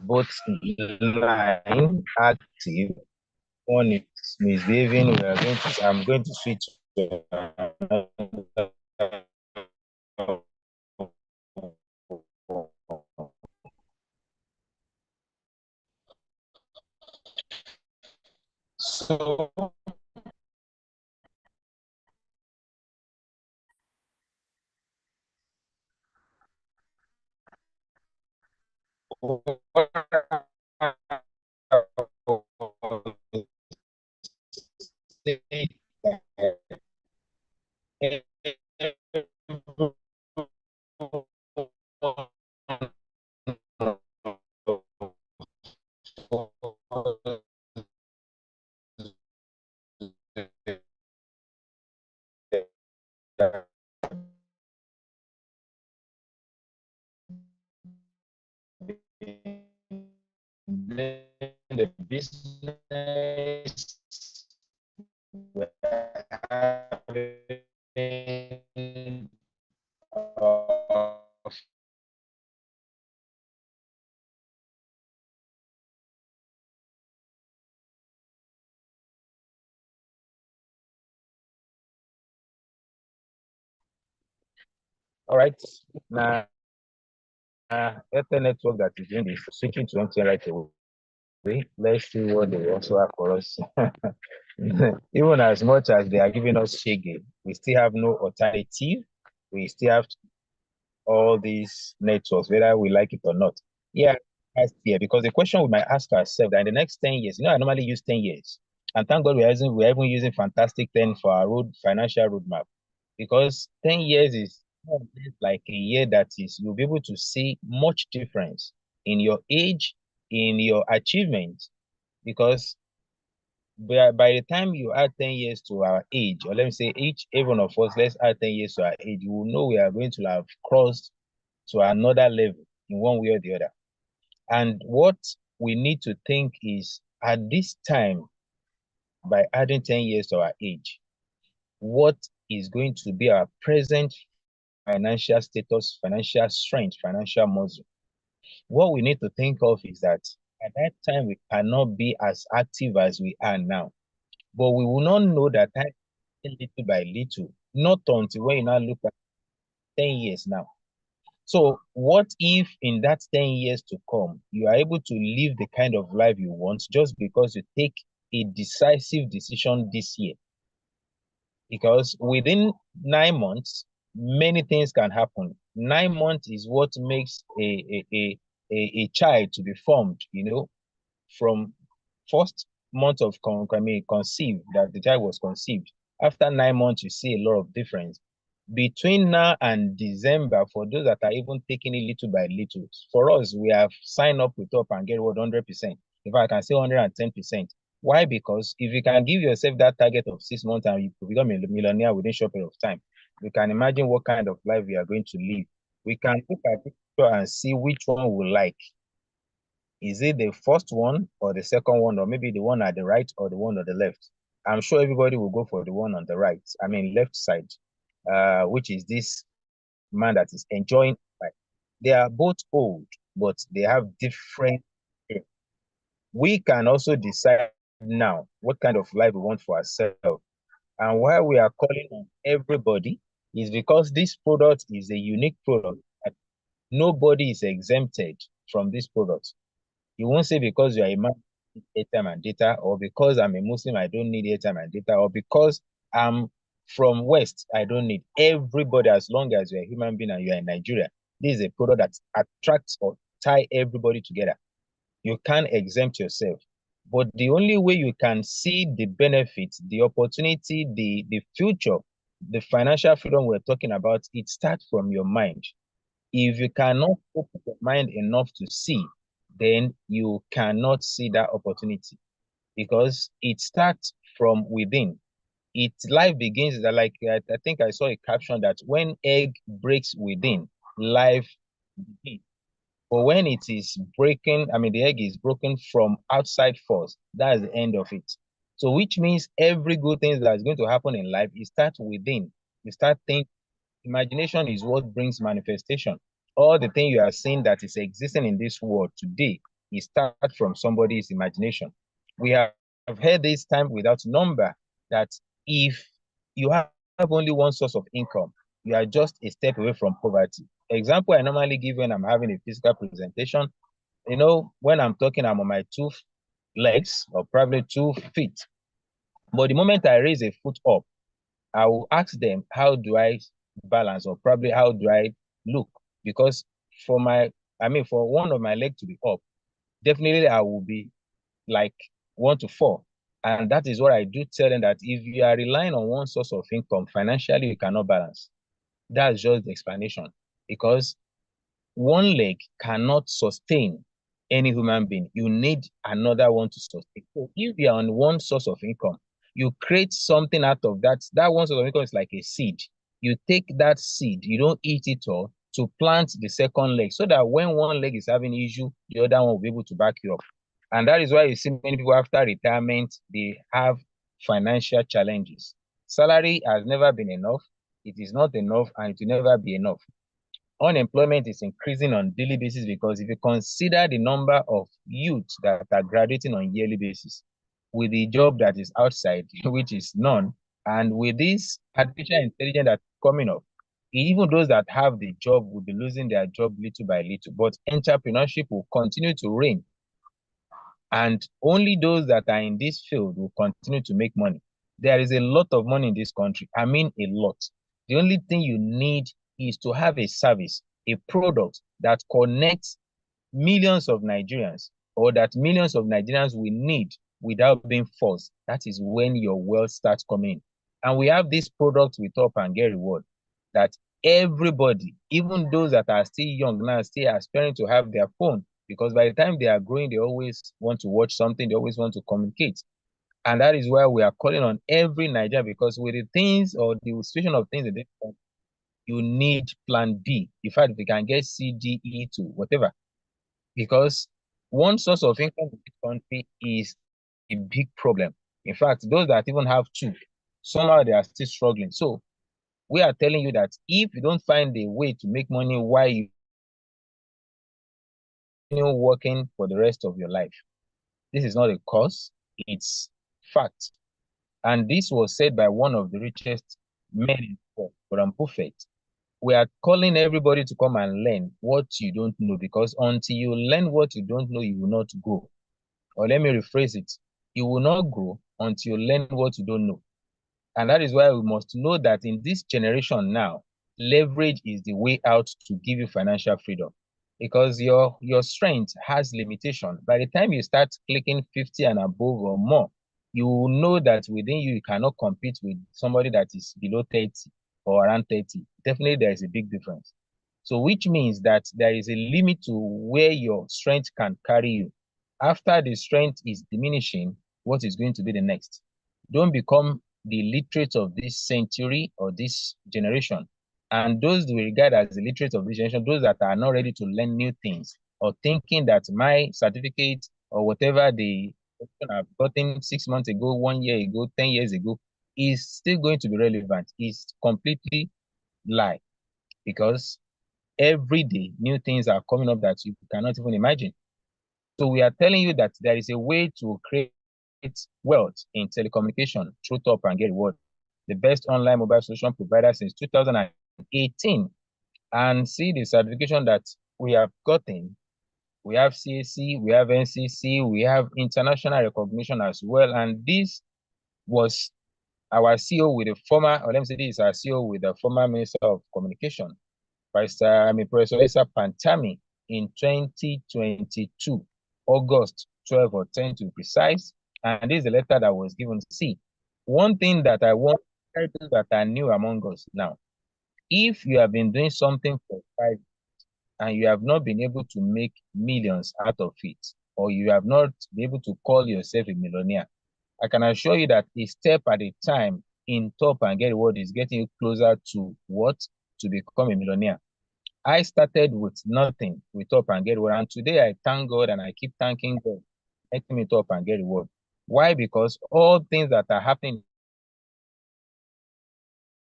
both line active. One is misbehaving. I'm going to switch to another. So the business we're having of all right now Airtel network that is doing this switching to MTN right away. Let's see what they also have for us. Even as much as they are giving us shege, we still have no alternative. We still have all these networks, whether we like it or not. Yeah, last year, because the question we might ask ourselves that in the next 10 years, I normally use 10 years. And thank God we're even using Fantastic 10 for our financial roadmap. Because 10 years is like a year that is, you'll be able to see much difference in your age, in your achievement. Because by the time you add 10 years to our age, or let me say each even of us, let's add 10 years to our age, you will know we are going to have crossed to another level in one way or the other. And what we need to think is at this time, by adding 10 years to our age, what is going to be our present financial status, financial strength, financial muscle? What we need to think of is that at that time, we cannot be as active as we are now. But we will not know that time little by little, not until when you now look at 10 years now. So what if in that 10 years to come, you are able to live the kind of life you want just because you take a decisive decision this year? Because within 9 months, many things can happen. 9 months is what makes a child to be formed, from first month of conceived, that the child was conceived. After 9 months, you see a lot of difference. Between now and December, for those that are even taking it little by little, for us, we have signed up with up and get what 100%. If I can say 110%. Why? Because if you can give yourself that target of 6 months and you become a millionaire within short period of time, you can imagine what kind of life we are going to live. We can look at it and see which one we like. Is it the first one or the second one, or maybe the one at the right or the one on the left? I'm sure everybody will go for the one on the right, I mean left side, which is this man that is enjoying life. They are both old, but they have different. We can also decide now what kind of life we want for ourselves. And why we are calling on everybody is because this product is a unique product. Nobody is exempted from this product. You won't say because you are a man, airtime and data, or because I'm a Muslim, I don't need airtime and data, or because I'm from West, I don't need. Everybody, as long as you're a human being and you're in Nigeria, this is a product that attracts or tie everybody together. You can't exempt yourself. But the only way you can see the benefits, the opportunity, the future, the financial freedom we're talking about, it starts from your mind. If you cannot open your mind enough to see, then you cannot see that opportunity because it starts from within. Its life begins that, like I think I saw a caption that when egg breaks within, life begins. But when it is breaking, I mean, the egg is broken from outside first, that's the end of it. So, which means every good thing that is going to happen in life, it starts within. You start thinking, imagination is what brings manifestation. All the thing you are seeing that is existing in this world today, it starts from somebody's imagination. We have heard this time without number that if you have only one source of income, you are just a step away from poverty. Example I normally give when I'm having a physical presentation, when I'm talking, I'm on my 2 legs or probably 2 feet. But the moment I raise a foot up, I will ask them, how do I balance, or probably how do I look? Because for one of my legs to be up, definitely I will be like 1 to 4. And that is what I do tell them, that if you are relying on one source of income, financially you cannot balance. That's just the explanation. Because one leg cannot sustain any human being. You need another one to sustain. So if you are on one source of income, you create something out of that. That one source of income is like a seed. You take that seed, you don't eat it all, to plant the second leg, so that when one leg is having issue, the other one will be able to back you up. And that is why you see many people after retirement, they have financial challenges. Salary has never been enough. It is not enough, and it will never be enough. Unemployment is increasing on daily basis, because if you consider the number of youths that are graduating on yearly basis, with the job that is outside, which is none, and with this artificial intelligence that's coming up, even those that have the job will be losing their job little by little. But entrepreneurship will continue to reign, and only those that are in this field will continue to make money. There is a lot of money in this country. I mean, a lot. The only thing you need is to have a service, a product that connects millions of Nigerians, or that millions of Nigerians will need without being forced. That is when your wealth starts coming in. And we have this product with Top and Get Reward, that everybody, even those that are still young now, still aspiring to have their phone, because by the time they are growing, they always want to watch something, they always want to communicate. And that is why we are calling on every Nigerian, because with the things or the situation of things in this country, you need plan B. In fact, if you can get C, D, E to whatever, because one source of income in this country is a big problem. In fact, those that even have two, somehow they are still struggling. So we are telling you that if you don't find a way to make money while you continue working for the rest of your life, this is not a cause, it's fact. And this was said by one of the richest men in the world, Warren Buffett. We are calling everybody to come and learn what you don't know, because until you learn what you don't know, you will not grow. Or let me rephrase it, you will not grow until you learn what you don't know. And that is why we must know that in this generation now, leverage is the way out to give you financial freedom, because your strength has limitation. By the time you start clicking 50 and above or more, you will know that within you, you cannot compete with somebody that is below 30 or around 30. Definitely, there is a big difference. So which means that there is a limit to where your strength can carry you. After the strength is diminishing, what is going to be the next? Don't become the literate of this century or this generation. And those we regard as the literate of this generation, those that are not ready to learn new things, or thinking that my certificate or whatever the have gotten 6 months ago, 1 year ago, 10 years ago, is still going to be relevant, is completely lie. Because every day new things are coming up that you cannot even imagine. So we are telling you that there is a way to create wealth in telecommunication through Top and Get Reward, the best online mobile solution provider since 2018. And see the certification that we have gotten. We have CAC, we have NCC, we have international recognition as well. And this was our CEO with the former, or let me say this is our CEO with the former Minister of Communication, Professor Esa Pantami, in 2022, August 12 or 10 to be precise. And this is the letter that was given. See, one thing that I want people that are new among us now, if you have been doing something for 5 and you have not been able to make millions out of it, or you have not been able to call yourself a millionaire, I can assure you that a step at a time in Top and Get Reward is getting you closer to what? To become a millionaire. I started with nothing with Top and Get Reward, and today I thank God and I keep thanking God making me Top and Get Reward. Why? Because all things that are happening,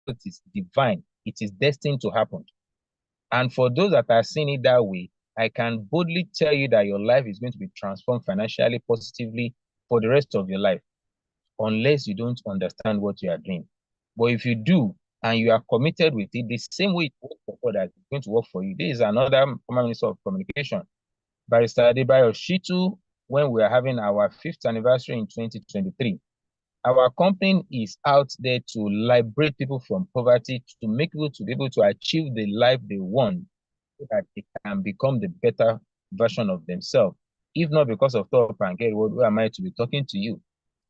it is divine. It is destined to happen. And for those that are seeing it that way, I can boldly tell you that your life is going to be transformed financially, positively for the rest of your life, unless you don't understand what you are doing. But if you do, and you are committed with it, the same way it works for others, it's going to work for you. This is another former minister of communication, Barrister Adebayo Shitu, when we are having our 5th anniversary in 2023. Our company is out there to liberate people from poverty, to make people to be able to achieve the life they want, so that they can become the better version of themselves. If not because of Top and Get World, who am I to be talking to you?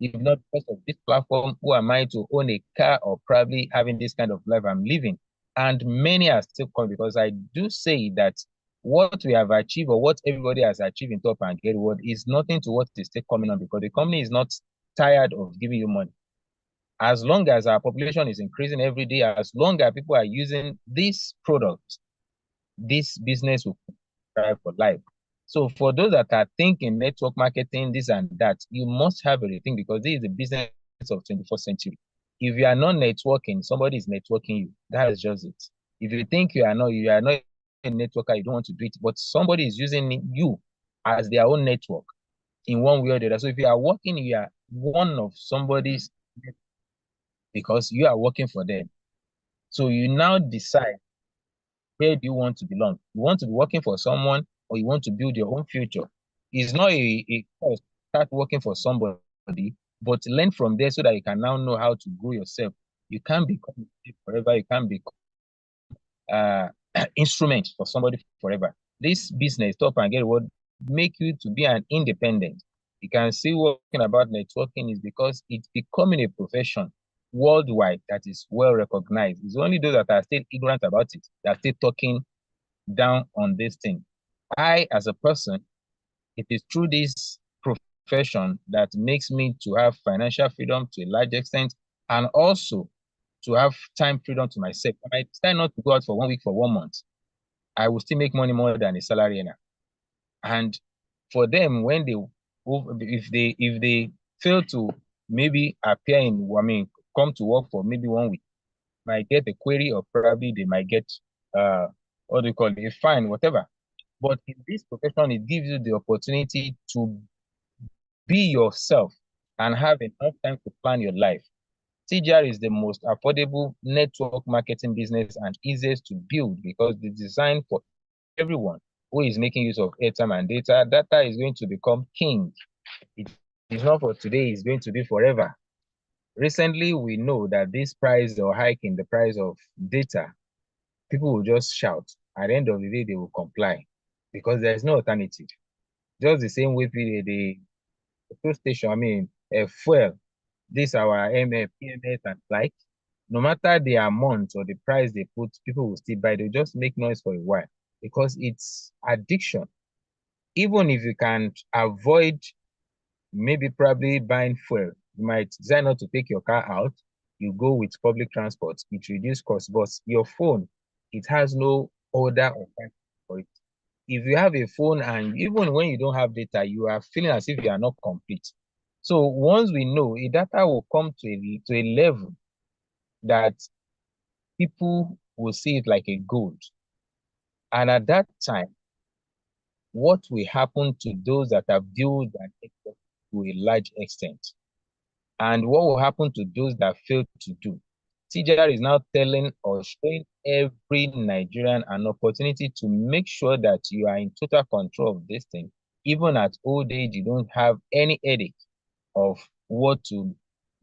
If not because of this platform, who am I to own a car or probably having this kind of life I'm living? And many are still coming, because I do say that what we have achieved, or what everybody has achieved in Top and Get World, is nothing to what is still coming on, because the company is not tired of giving you money. As long as our population is increasing every day, as long as people are using this product, this business will thrive for life. So for those that are thinking network marketing, this and that, you must have everything, because this is the business of 21st century. If you are not networking, somebody is networking you. That is just it. If you are not a networker, you don't want to do it, but somebody is using you as their own network in one way or the other. So if you are working, you are one of somebody's, because you are working for them. So you now decide, where do you want to belong? You want to be working for someone, or you want to build your own future? It's not a course. Start working for somebody, but learn from there, so that you can now know how to grow yourself. You can't become forever. You can't become uh, instrument for somebody forever. This business, Top and Get What, make you to be an independent. You can see, working about networking is because it's becoming a profession worldwide that is well recognized. It's only those that are still ignorant about it that are still talking down on this thing. I, as a person, it is through this profession that makes me to have financial freedom to a large extent, and also to have time freedom to myself. I decide not to go out for 1 week, for 1 month, I will still make money more than a salary earner. And for them, when they, if they fail to maybe appear in, come to work for maybe 1 week, might get a query, or probably they might get what do you call it, a fine, whatever. But in this profession, it gives you the opportunity to be yourself and have enough time to plan your life. TGR is the most affordable network marketing business and easiest to build, because it's designed for everyone who is making use of airtime and data. Data is going to become king. It is not for today, it's going to be forever. Recently, we know that this price, or hike in the price of data, people will just shout. At the end of the day, they will comply, because there's no alternative. Just the same way the fuel station, fuel, this our MF, PMS and like, no matter the amount or the price they put, people will still buy. They just make noise for a while, because it's addiction. Even if you can avoid maybe probably buying fuel, you might decide not to take your car out, you go with public transport, it reduces cost, but your phone, it has no order or time for it. If you have a phone, and even when you don't have data, you are feeling as if you are not complete. So once we know, a data will come to a level that people will see it like a gold. And at that time, what will happen to those that have built an network to a large extent? And what will happen to those that fail to do? TJR is now telling or showing every Nigerian an opportunity to make sure that you are in total control of this thing. Even at old age, you don't have any headache of what to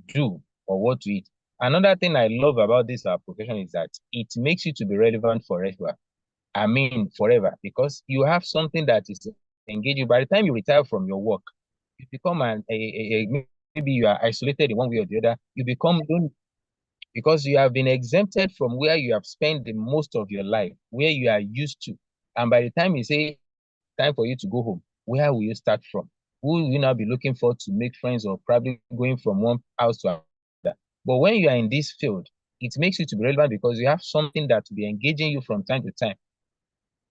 do or what to eat. Another thing I love about this profession is that it makes you to be relevant forever. Forever, because you have something that is engaging. By the time you retire from your work, you become maybe you are isolated in one way or the other. You become lonely, because you have been exempted from where you have spent the most of your life, where you are used to. And by the time you say time for you to go home, where will you start from? Who will you now be looking for to make friends, or probably going from one house to another? But when you are in this field, it makes you to be relevant, because you have something that will be engaging you from time to time.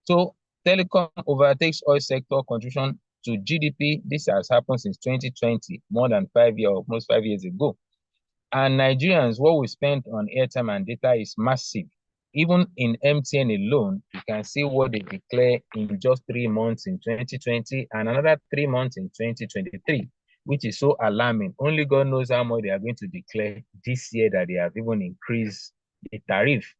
So telecom overtakes oil sector contribution to GDP. This has happened since 2020, more than 5 years, almost 5 years ago. And Nigerians, what we spend on airtime and data is massive. Even in MTN alone, you can see what they declare in just 3 months in 2020 and another 3 months in 2023, which is so alarming. Only God knows how much they are going to declare this year that they have even increased the tariff,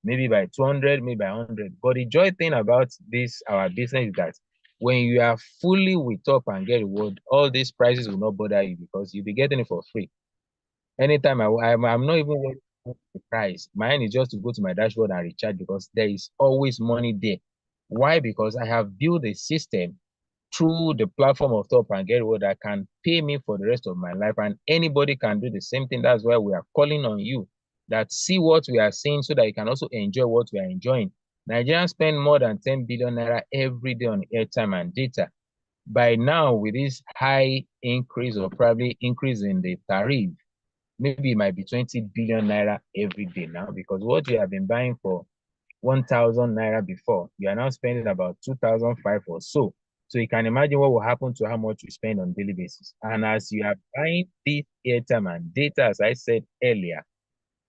maybe by 200, maybe by 100. But the joy thing about this, our business, is that when you are fully with Top and Get Reward, all these prices will not bother you because you'll be getting it for free. Anytime I'm not even worried about the price. Mine is just to go to my dashboard and recharge because there is always money there. Why? Because I have built a system through the platform of Top and Get Reward that can pay me for the rest of my life, and anybody can do the same thing. That's why we are calling on you that see what we are seeing so that you can also enjoy what we are enjoying. Nigerians spend more than 10 billion naira every day on airtime and data. By now, with this high increase or probably increase in the tariff, maybe it might be 20 billion naira every day now, because what you have been buying for 1,000 naira before, you are now spending about 2,005 or so. So you can imagine what will happen to how much you spend on daily basis. And as you are buying this airtime and data, as I said earlier,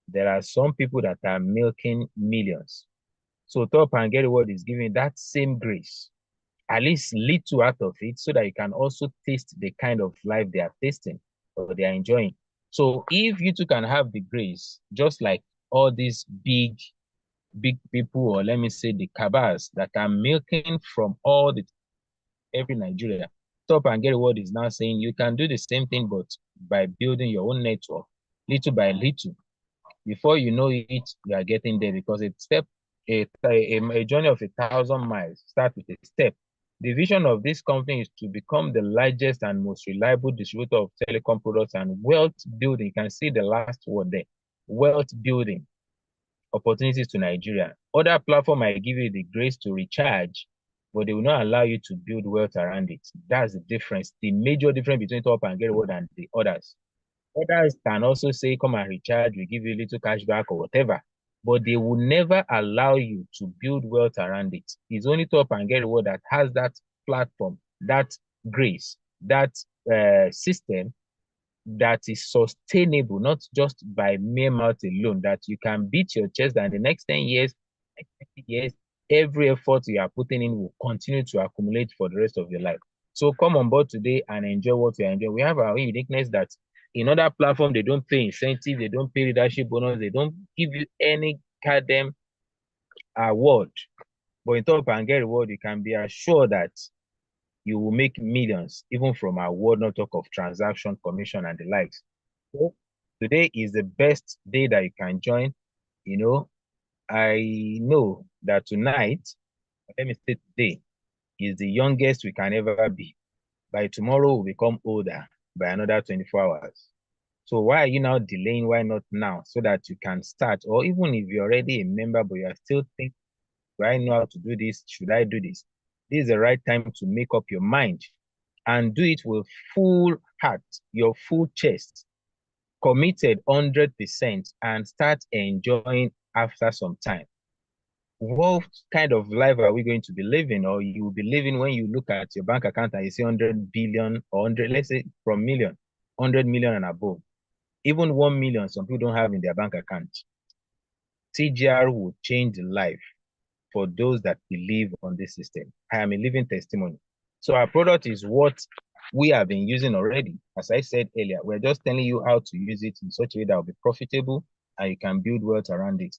there are some people that are milking millions. So Top and Get Reward is giving that same grace, at least little out of it, so that you can also taste the kind of life they are tasting or they are enjoying. So if you too can have the grace, just like all these big people, or let me say the cabals that are milking from all the every Nigeria, Top and Get Reward is now saying you can do the same thing, but by building your own network, little by little. Before you know it, you are getting there, because a journey of 1,000 miles starts with a step. The vision of this company is to become the largest and most reliable distributor of telecom products and wealth building. You can see the last word there, wealth building opportunities to Nigeria. Other platform might give you the grace to recharge, but they will not allow you to build wealth around it. That's the difference, the major difference between Top and Get Reward and the others. Others can also say, come and recharge, we give you a little cashback or whatever, but they will never allow you to build wealth around it. It's only Top and Get Reward that has that platform, that grace, that system that is sustainable, not just by mere mouth alone, that you can beat your chest and the next 10 years, next 20 years, every effort you are putting in will continue to accumulate for the rest of your life. So come on board today and enjoy what we enjoy. We have our own uniqueness that in other platforms, they don't pay incentive, they don't pay leadership bonus, they don't give you any goddamn award. But in Top and Get Reward, you can be assured that you will make millions, even from award, not talk of transaction, commission, and the likes. So today is the best day that you can join. You know, I know that tonight, let me say today, is the youngest we can ever be. By tomorrow, we'll become older by another 24 hours. So why are you now delaying? Why not now? So that you can start, or even if you're already a member, but you are still thinking, do I know how to do this? Should I do this? This is the right time to make up your mind and do it with full heart, your full chest, committed 100%, and start enjoying after some time. What kind of life are we going to be living, or you will be living when you look at your bank account and you see 100 billion or 100, let's say from million, 100 million and above, even 1 million, some people don't have in their bank account. TGR will change life for those that believe on this system. I am a living testimony. So our product is what we have been using already. As I said earlier, we're just telling you how to use it in such a way that will be profitable and you can build wealth around it.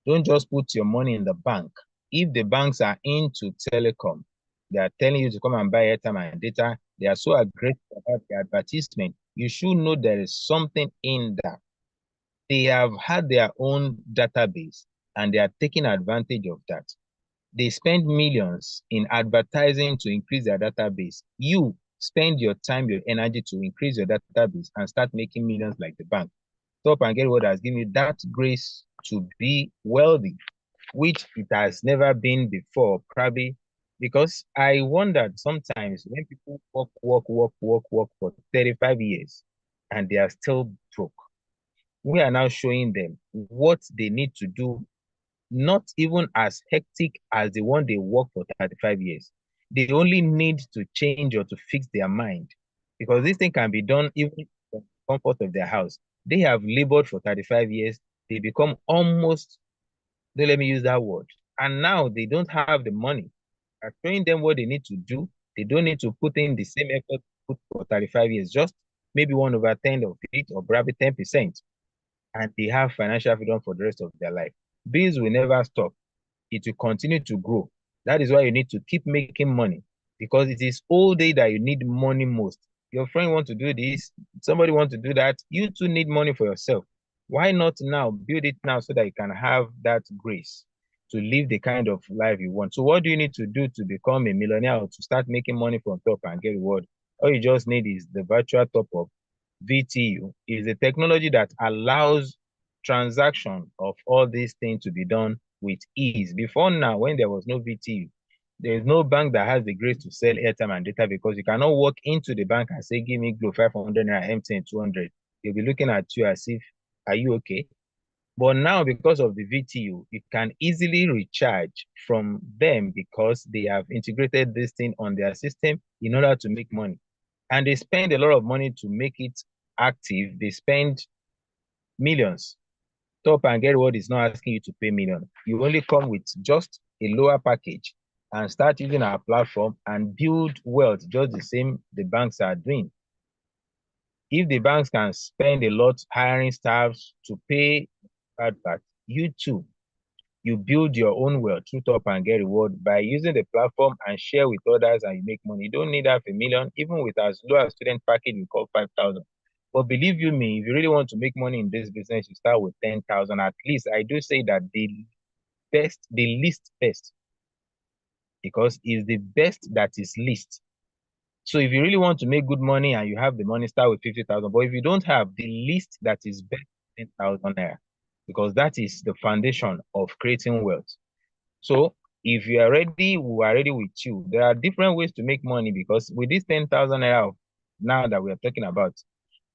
Don't just put your money in the bank. If the banks are into telecom, they are telling you to come and buy airtime and data, they are so aggressive about the advertisement. You should know there is something in that. They have had their own database and they are taking advantage of that. They spend millions in advertising to increase their database. You spend your time, your energy to increase your database and start making millions like the bank. Top and Get Reward has given you that grace to be wealthy, which it has never been before, probably because I wondered sometimes when people work for 35 years and they are still broke. We are now showing them what they need to do, not even as hectic as the one they work for 35 years. They only need to change or to fix their mind, because this thing can be done even from the comfort of their house. They have labored for 35 years. They become almost Don't let me use that word. And now they don't have the money. I'm showing them what they need to do. They don't need to put in the same effort put for 35 years, just maybe 1/10 of it or probably 10%. And they have financial freedom for the rest of their life. Bills will never stop. It will continue to grow. That is why you need to keep making money, because it is all day that you need money most. Your friend want to do this, somebody want to do that. You too need money for yourself. Why not now? Build it now so that you can have that grace to live the kind of life you want. So what do you need to do to become a millionaire or to start making money from top and get reward? All you just need is the virtual top up. VTU is a technology that allows transaction of all these things to be done with ease. Before now, when there was no VTU, there is no bank that has the grace to sell airtime and data, because you cannot walk into the bank and say, give me Glo 500 naira, MTN 200. They'll be looking at you as if, are you okay? But now, because of the VTU, you can easily recharge from them because they have integrated this thing on their system in order to make money. And they spend a lot of money to make it active. They spend millions. Top and Get Reward is not asking you to pay millions. You only come with just a lower package and start using our platform and build wealth just the same the banks are doing. If the banks can spend a lot hiring staffs to pay advert, you too, you build your own wealth through Top and Get Reward by using the platform and share with others, and you make money. You don't need half a million, even with as low as student package, we call 5,000. But believe you me, if you really want to make money in this business, you start with 10,000 at least. I do say that the least best, because it's the best that is least. So if you really want to make good money and you have the money, start with 50,000. But if you don't have, the least that is best, 10,000 naira, because that is the foundation of creating wealth. So if you are ready, we are ready with you. There are different ways to make money, because with this 10,000 naira now that we are talking about,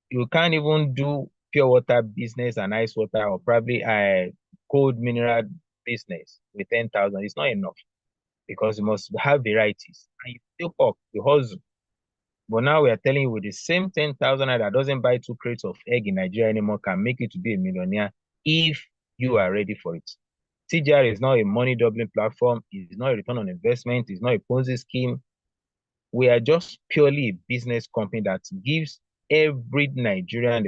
you can't even do pure water business and ice water, or probably a cold mineral business with 10,000. It's not enough, because you must have varieties and you still work, you hustle. But now we are telling you, with the same 10,000 that doesn't buy 2 crates of egg in Nigeria anymore, can make you to be a millionaire if you are ready for it. TGR is not a money doubling platform. It's not a return on investment. It's not a Ponzi scheme. We are just purely a business company that gives every Nigerian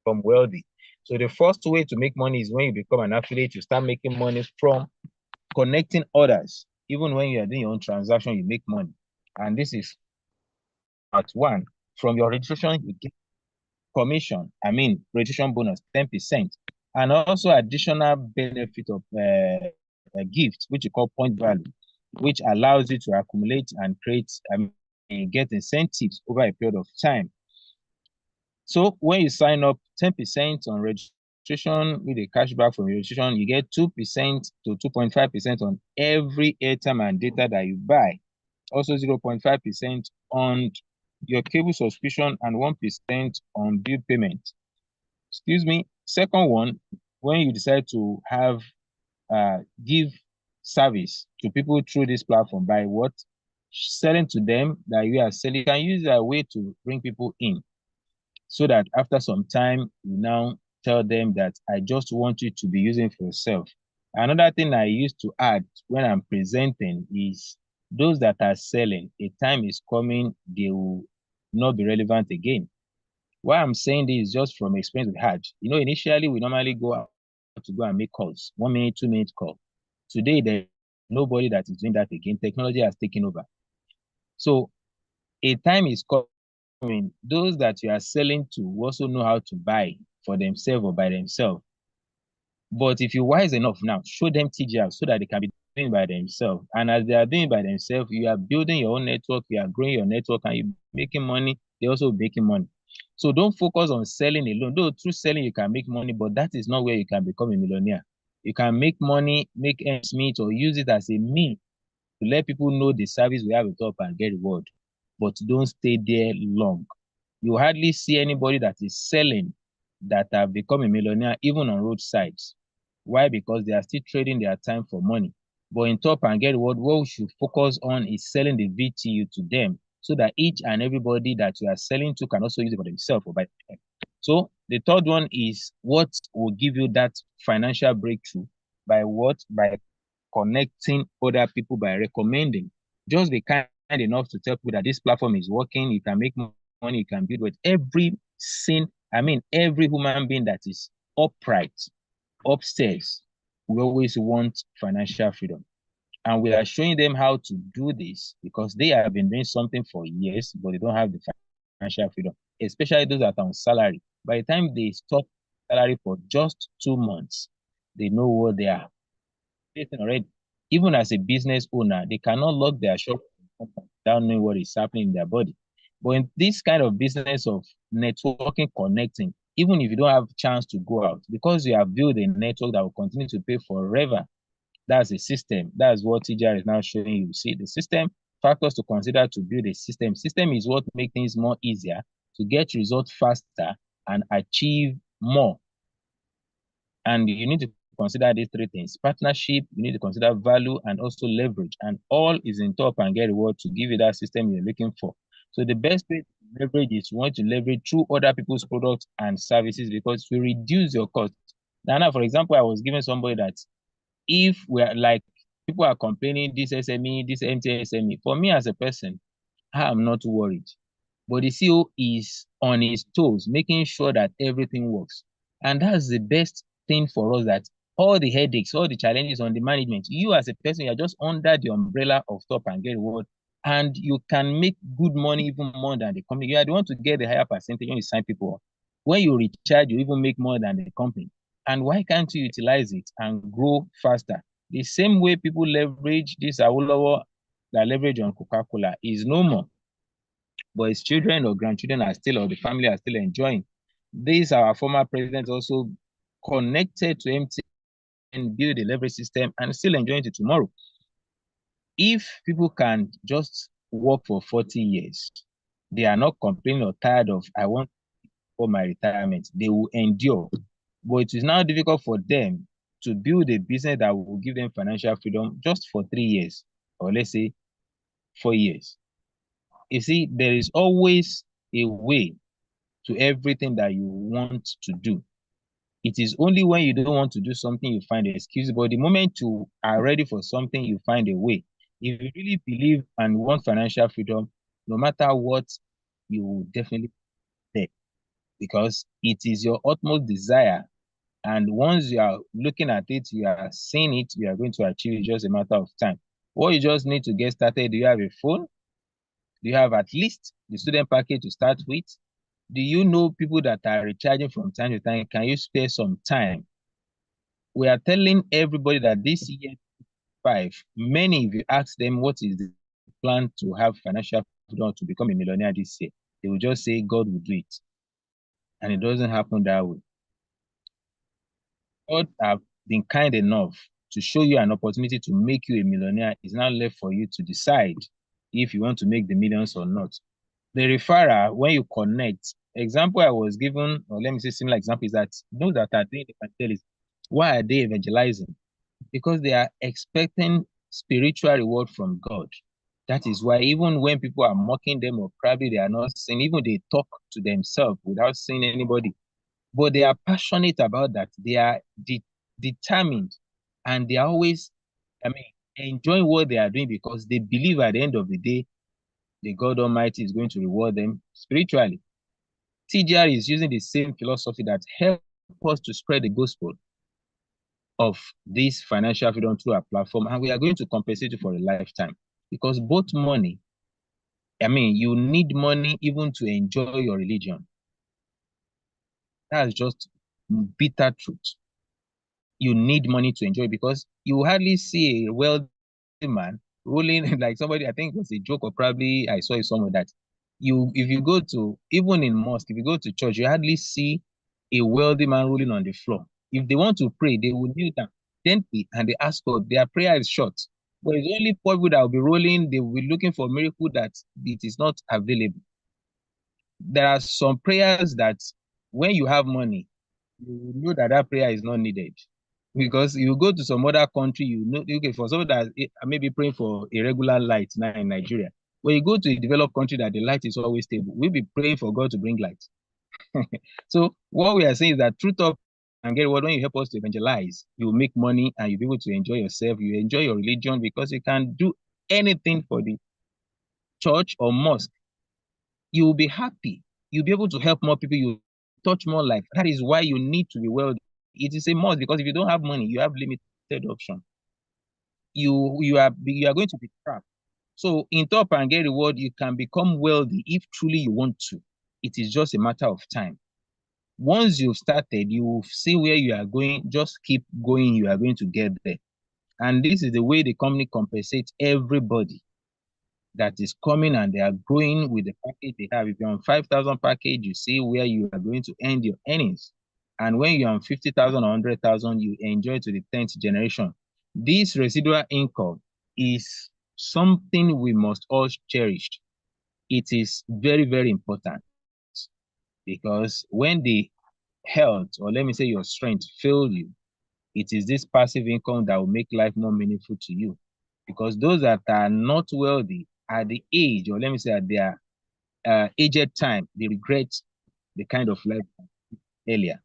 become wealthy. So the first way to make money is when you become an affiliate, you start making money from connecting others. Even when you are doing your own transaction, you make money. And this is part one. From your registration, you get commission. Registration bonus, 10%. And also additional benefit of a gift, which you call point value, which allows you to accumulate and create, get incentives over a period of time. So when you sign up 10% on registration with a cashback from registration, you get 2% to 2.5% on every airtime and data that you buy. Also 0.5% on your cable subscription and 1% on bill payment. Excuse me. Second one, when you decide to have give service to people through this platform by what? Selling to them that you are selling. You can use a way to bring people in, so that after some time, you now tell them that I just want you to be using for yourself. Another thing I used to add when I'm presenting is those that are selling, a time is coming, they will not be relevant again. Why I'm saying this is just from experience with Hajj. Initially we normally go out to go and make calls, 1 minute, 2 minute call. Today, there's nobody that is doing that again. Technology has taken over. So a time is coming, those that you are selling to also know how to buy for themselves or by themselves. But if you're wise enough now, show them TGR so that they can be doing by themselves. And as they are doing by themselves, you are building your own network, you are growing your network, and you're making money, they're also making money. So don't focus on selling alone. Though through selling you can make money, but that is not where you can become a millionaire. You can make money, make ends meet, or use it as a means to let people know the service we have at Top and Get Reward. But don't stay there long. You hardly see anybody that is selling that have become a millionaire, even on roadsides. Why? Because they are still trading their time for money. But in Top and Get Reward, what we should focus on is selling the VTU to them, so that each and everybody that you are selling to can also use it for themselves or buy them. So the third one is what will give you that financial breakthrough By what? By connecting other people, by recommending. Just be kind enough to tell people that this platform is working, you can make money, you can build with every human being that is upright, upstairs, we always want financial freedom. And we are showing them how to do this because they have been doing something for years, but they don't have the financial freedom, especially those that are on salary. By the time they stop salary for just 2 months, they know what they are facing already. Even as a business owner, they cannot lock their shop without knowing what is happening in their body. But in this kind of business of networking, connecting, even if you don't have chance to go out, because you have built a network that will continue to pay forever, that's a system. That's what TGR is now showing you. See, the system factors to consider to build a system. System is what makes things more easier to get results faster and achieve more. And you need to consider these three things: partnership, you need to consider value, and also leverage. And all is in top and get reward to give you that system you're looking for. So the best way to leverage is you want to leverage through other people's products and services because it will reduce your cost. Now, for example, I was giving somebody that if we're like people are complaining this SME, this MTN SME, for me as a person, I am not worried. But the CEO is on his toes, making sure that everything works. And that's the best thing for us, that all the headaches, all the challenges on the management, you as a person, you're just under the umbrella of Top and Get Reward. And you can make good money even more than the company. You are the one to get the higher percentage when you sign people up. When you recharge, you even make more than the company. And why can't you utilize it and grow faster? The same way people leverage this Awolowo that leverage on Coca-Cola is no more, but his children or grandchildren are still, or the family are still enjoying. These our former presidents also connected to MTN, build a leverage system, and still enjoying it tomorrow. If people can just work for 40 years, they are not complaining or tired of, I want for my retirement, they will endure. But it is now difficult for them to build a business that will give them financial freedom just for 3 years, or let's say 4 years. You see, there is always a way to everything that you want to do. It is only when you don't want to do something you find an excuse. But the moment you are ready for something, you find a way. If you really believe and want financial freedom, no matter what, you will definitely take, because it is your utmost desire. And once you are looking at it, you are seeing it, you are going to achieve it, just a matter of time. What you just need to get started: do you have a phone? Do you have at least the student package to start with? Do you know people that are recharging from time to time? Can you spare some time? We are telling everybody that this year 5, many, if you ask them what is the plan to have financial freedom to become a millionaire this year, they will just say God will do it. And it doesn't happen that way. God have been kind enough to show you an opportunity to make you a millionaire. It's now left for you to decide if you want to make the millions or not. The referral, when you connect, example I was given, or let me say similar example, is that those that are doing evangelism, why are they evangelizing? Because they are expecting spiritual reward from God. That is why even when people are mocking them, or probably they are not saying, even they talk to themselves without seeing anybody, but they are passionate about that. They are determined, and they are always, enjoying what they are doing because they believe at the end of the day, the God Almighty is going to reward them spiritually. TGR is using the same philosophy that helps us to spread the gospel of this financial freedom through our platform, and we are going to compensate you for a lifetime, because both money, you need money even to enjoy your religion. That's just bitter truth. You need money to enjoy, because you hardly see a wealthy man rolling like somebody, I think it was a joke, or probably I saw it somewhere, that if you go to, even in mosque, if you go to church, you hardly see a wealthy man rolling on the floor. If they want to pray, they will kneel down gently and they ask God. Their prayer is short. But it's only people that will be rolling, they will be looking for a miracle that it is not available. There are some prayers that when you have money, you know that that prayer is not needed. Because you go to some other country, you know, okay, for someone that may be praying for a regular light now in Nigeria. When you go to a developed country that the light is always stable, we'll be praying for God to bring light. So what we are saying is that through Top get reward when you help us to evangelize. You will make money and you'll be able to enjoy yourself. You enjoy your religion because you can do anything for the church or mosque. You will be happy. You'll be able to help more people. You touch more life. That is why you need to be wealthy. It is a must because if you don't have money, you have limited option. You are going to be trapped. So in Top and Get Reward, you can become wealthy if truly you want to. It is just a matter of time. Once you've started, you will see where you are going. Just keep going. You are going to get there. And this is the way the company compensates everybody that is coming and they are growing with the package they have. If you're on 5,000 package, you see where you are going to end your earnings. And when you're on 50,000 or 100,000, you enjoy to the 10th generation. This residual income is something we must all cherish. It is very, very important because when the health, or let me say your strength, fail you, it is this passive income that will make life more meaningful to you. Because those that are not wealthy at the age, or let me say at their aged time, they regret the kind of life earlier.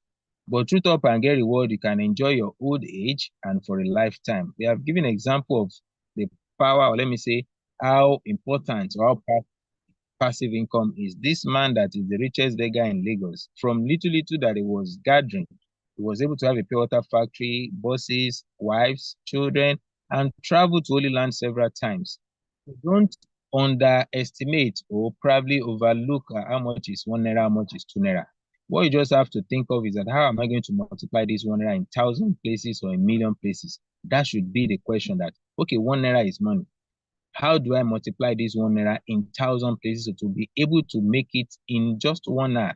But through Top and Get Reward, you can enjoy your old age and for a lifetime. We have given example of the power, or let me say, how important or how passive income is. This man that is the richest beggar in Lagos, from little that he was gathering, he was able to have a pure water factory, bosses, wives, children, and travel to Holy Land several times. So don't underestimate or probably overlook how much is 1 naira, how much is 2 naira. What you just have to think of is that how am I going to multiply this 1 naira in 1,000 places or a million places? That should be the question that, okay, 1 naira is money. How do I multiply this 1 naira in 1,000 places to be able to make it in just 1 hour?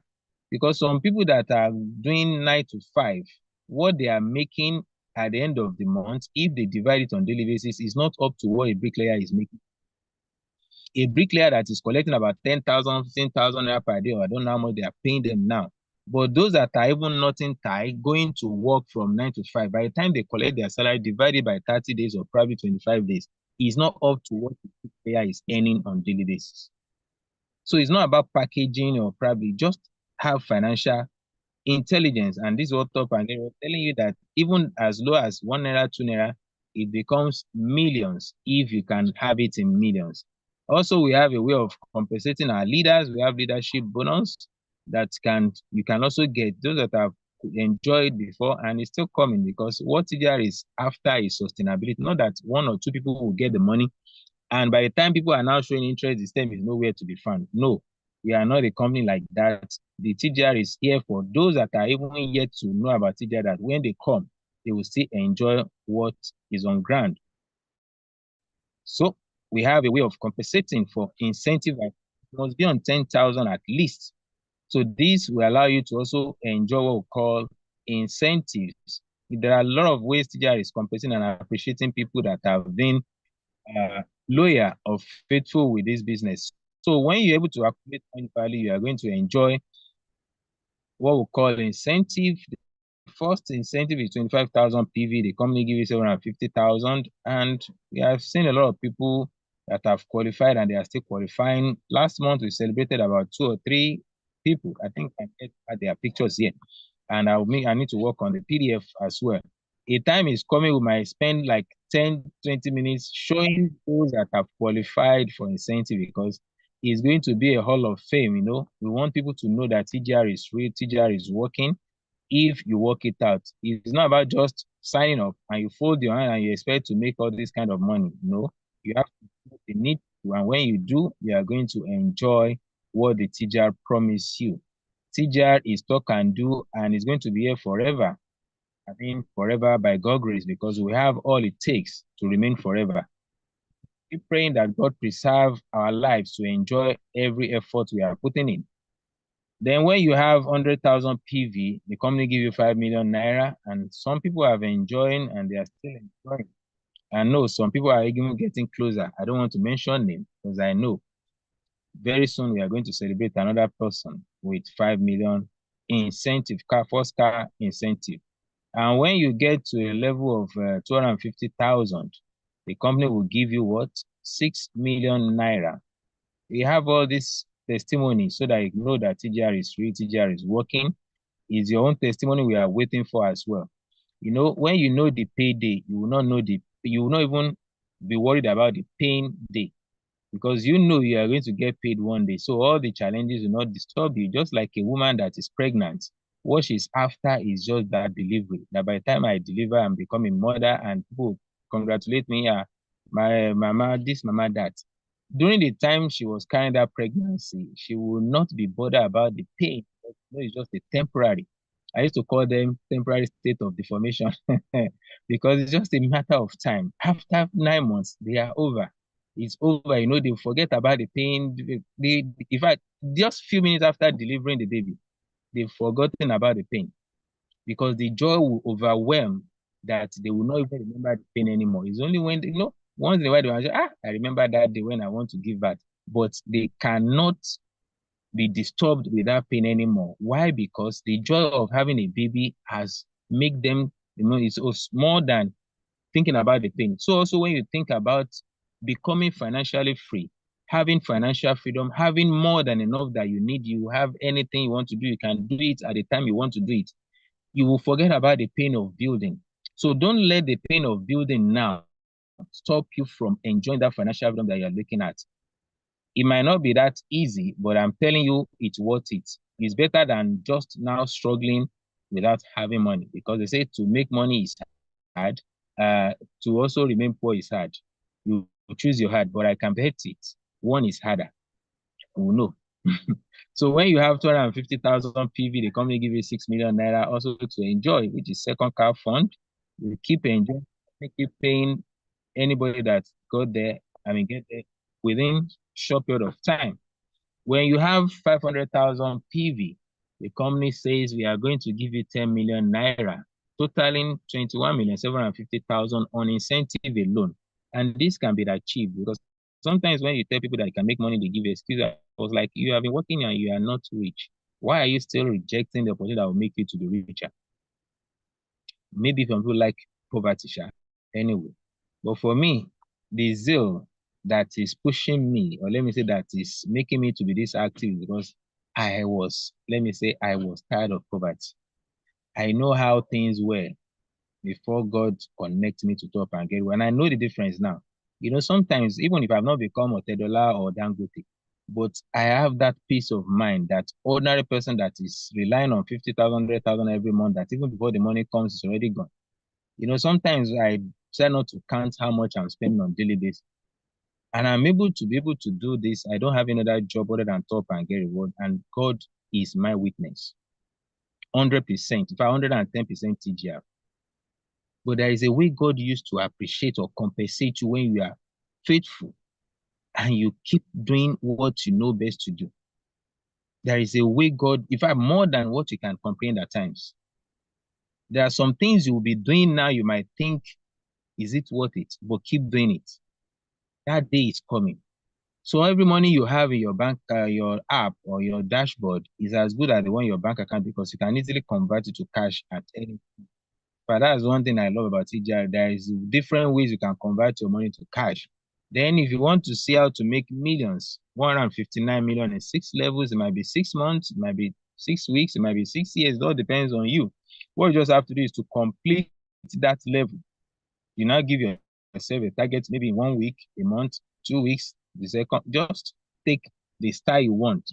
Because some people that are doing 9 to 5, what they are making at the end of the month, if they divide it on daily basis, is not up to what a bricklayer is making. A bricklayer that is collecting about 10,000, 15,000 naira per day, or I don't know how much they are paying them now. But those that are even not in tie, going to work from 9 to 5, by the time they collect their salary divided by 30 days or probably 25 days, is not up to what the player is earning on daily basis. So it's not about packaging or probably just have financial intelligence. And this is what Top and they were telling you that even as low as 1 naira, 2 naira, it becomes millions if you can have it in millions. Also, we have a way of compensating our leaders. We have leadership bonus that you can also get those that have enjoyed before, and it's still coming because what TGR is after is sustainability. Not that 1 or 2 people will get the money, and by the time people are now showing interest, the stem is nowhere to be found. No, we are not a company like that. The TGR is here for those that are even yet to know about TGR, that when they come, they will still enjoy what is on ground. So we have a way of compensating for incentive. It must be on 10,000 at least. So this will allow you to also enjoy what we call incentives. There are a lot of ways TGR is compensating and appreciating people that have been loyal or faithful with this business. So when you're able to accumulate point value, you are going to enjoy what we call incentive. The first incentive is 25,000 PV. The company gives you 750,000. And we have seen a lot of people that have qualified and they are still qualifying. Last month, we celebrated about 2 or 3 people. I think I had their pictures here. And I need to work on the PDF as well. A time is coming, we might spend like 10, 20 minutes showing those that have qualified for incentive, because it's going to be a hall of fame. We want people to know that TGR is real, TGR is working. If you work it out, it's not about just signing up and you fold your hand and you expect to make all this kind of money. No, you have to the need to, and when you do, you are going to enjoy what the TGR promised you. TGR is talk and do, and it's going to be here forever. I mean, forever by God's grace, because we have all it takes to remain forever. Keep praying that God preserve our lives to enjoy every effort we are putting in. Then when you have 100,000 PV, the company give you 5 million naira, and some people have enjoying and they are still enjoying. I know some people are even getting closer. I don't want to mention them because I know very soon we are going to celebrate another person with 5 million incentive, first car incentive. And when you get to a level of 250,000, the company will give you what? 6 million naira. We have all this testimony so that you know that TGR is real, TGR is working. Is your own testimony we are waiting for as well. You know, when you know the payday, you will not know you will not even be worried about the pain day because you know you are going to get paid one day. So all the challenges will not disturb you. Just like a woman that is pregnant, what she's after is just that delivery. That by the time I deliver, I'm becoming a mother and people congratulate me. Yeah, my mama, this mama, that. During the time she was carrying that pregnancy, she will not be bothered about the pain. No, it's just a temporary. I used to call them temporary state of deformation because it's just a matter of time. After 9 months, they are over. It's over. You know, they forget about the pain. In fact, just few minutes after delivering the baby, they've forgotten about the pain because the joy will overwhelm that they will not even remember the pain anymore. It's only when, once in a while they will say, I remember that day when I want to give birth, but they cannot be disturbed with that pain anymore. Why? Because the joy of having a baby has made them, it's more than thinking about the pain. So also when you think about becoming financially free, having financial freedom, having more than enough that you need, you have anything you want to do, you can do it at the time you want to do it. You will forget about the pain of building. So don't let the pain of building now stop you from enjoying that financial freedom that you're looking at. It might not be that easy, but I'm telling you, it's worth it. It's better than just now struggling without having money because they say to make money is hard. To also remain poor is hard. You choose your hard, but I can bet it. One is harder. Oh no. So when you have 250,000 PV, the company give you 6 million naira also to enjoy, which is second car fund. You keep enjoying, keep paying anybody that got there, get there within short period of time. When you have 500,000 PV, the company says we are going to give you 10 million naira, totaling 21,750,000 on incentive alone. And this can be achieved because sometimes when you tell people that you can make money, they give you excuse. I was like, you have been working and you are not rich. Why are you still rejecting the opportunity that will make you to be richer? Maybe some people like poverty, anyway. But for me, the zeal that is pushing me, or let me say that is making me to be this active because I was tired of poverty. I know how things were before God connect me to Top and Get. And I know the difference now. Sometimes even if I've not become Otedola or Dangote, but I have that peace of mind that ordinary person that is relying on 50,000, 100,000 every month, that even before the money comes, it's already gone. Sometimes I try not to count how much I'm spending on daily basis. And I'm able to do this. I don't have any other job other than Top and Get Reward. And God is my witness. 100%, if 110% TGR. But there is a way God used to appreciate or compensate you when you are faithful and you keep doing what you know best to do. There is a way God, in fact, more than what you can comprehend at times. There are some things you will be doing now, you might think, is it worth it? But keep doing it. That day is coming. So every money you have in your bank, your app or your dashboard is as good as the one in your bank account because you can easily convert it to cash at any time. But that's one thing I love about TGR. There is different ways you can convert your money to cash. Then if you want to see how to make millions, 159 million in 6 levels, it might be 6 months, it might be 6 weeks, it might be 6 years. It all depends on you. What you just have to do is to complete that level. You now give yourself a target, maybe in 1 week, a month, 2 weeks, the second, just take the style you want.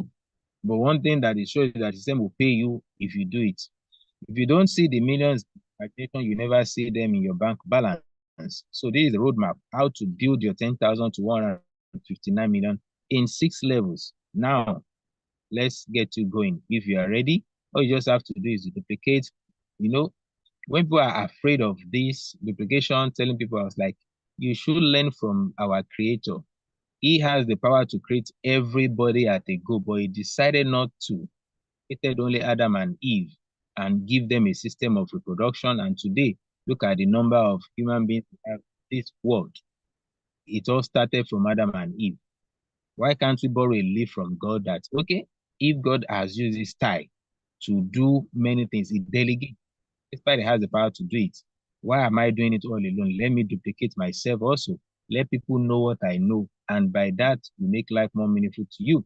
But one thing that is sure is that the system will pay you if you do it. If you don't see the millions, you never see them in your bank balance. So this is the roadmap, how to build your 10,000 to 159 million in 6 levels. Now, let's get you going. If you are ready, all you just have to do is to duplicate. When people are afraid of this duplication, telling people, I was like, you should learn from our creator. He has the power to create everybody at a go, but he decided not to. He created only Adam and Eve and give them a system of reproduction. And today, look at the number of human beings we have in this world. It all started from Adam and Eve. Why can't we borrow a leaf from God that, okay, if God has used this tie to do many things, he delegates, despite he has the power to do it. Why am I doing it all alone? Let me duplicate myself also. Let people know what I know. And by that, we make life more meaningful to you.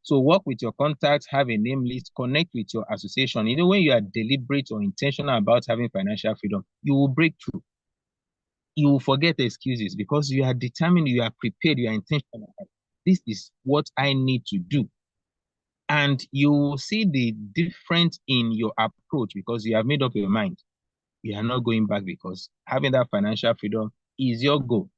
So work with your contacts, have a name list, connect with your association. You know, when you are deliberate or intentional about having financial freedom, you will break through. You will forget excuses because you are determined, you are prepared, you are intentional. This is what I need to do. And you will see the difference in your approach because you have made up your mind. You are not going back because having that financial freedom is your goal.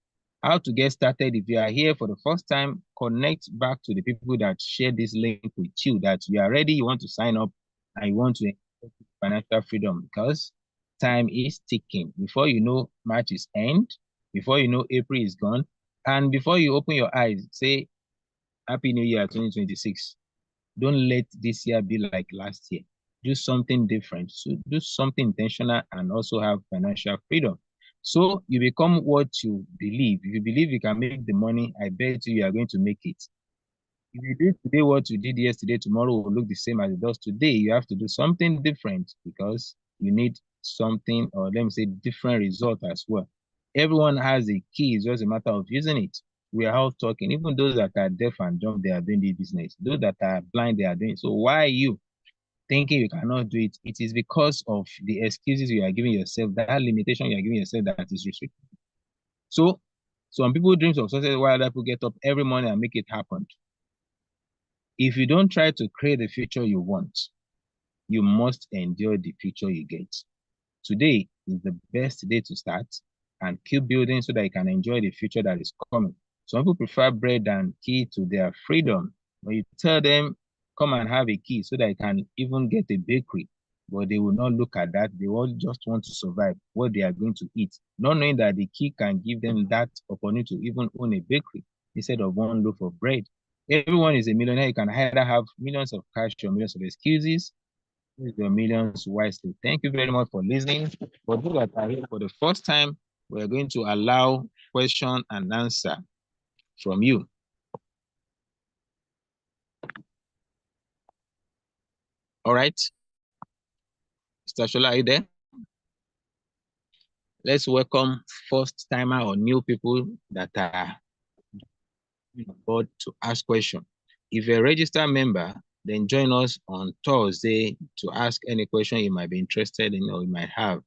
How to get started? If you are here for the first time, connect back to the people that share this link with you, that you are ready, you want to sign up, and you want to financial freedom because time is ticking. Before you know, March is end. Before you know, April is gone. And before you open your eyes, say, Happy New Year 2026. Don't let this year be like last year. Do something different. So do something intentional and also have financial freedom. So you become what you believe. If you believe you can make the money, I bet you are going to make it. If you did today what you did yesterday, tomorrow will look the same as it does today. You have to do something different because you need something, or let me say, different result as well. Everyone has a key. It's just a matter of using it. We are all talking. Even those that are deaf and dumb, they are doing this business. Those that are blind, they are doing it. So why are you thinking you cannot do it? It is because of the excuses you are giving yourself, that limitation you are giving yourself that is restricted. So some people dream of success while other people get up every morning and make it happen. If you don't try to create the future you want, you must endure the future you get. Today is the best day to start and keep building so that you can enjoy the future that is coming. Some people prefer bread and key to their freedom. When you tell them, come and have a key so that you can even get a bakery, but they will not look at that. They all just want to survive what they are going to eat, not knowing that the key can give them that opportunity to even own a bakery instead of one loaf of bread. Everyone is a millionaire. You can either have millions of cash or millions of excuses. Use your millions wisely. Thank you very much for listening. For those that are here for the first time, we're going to allow question and answer from you. All right. Mr. Shola, are you there? Let's welcome first timer or new people that are about to ask question. If you're a registered member, then join us on Thursday to ask any question you might be interested in or you might have.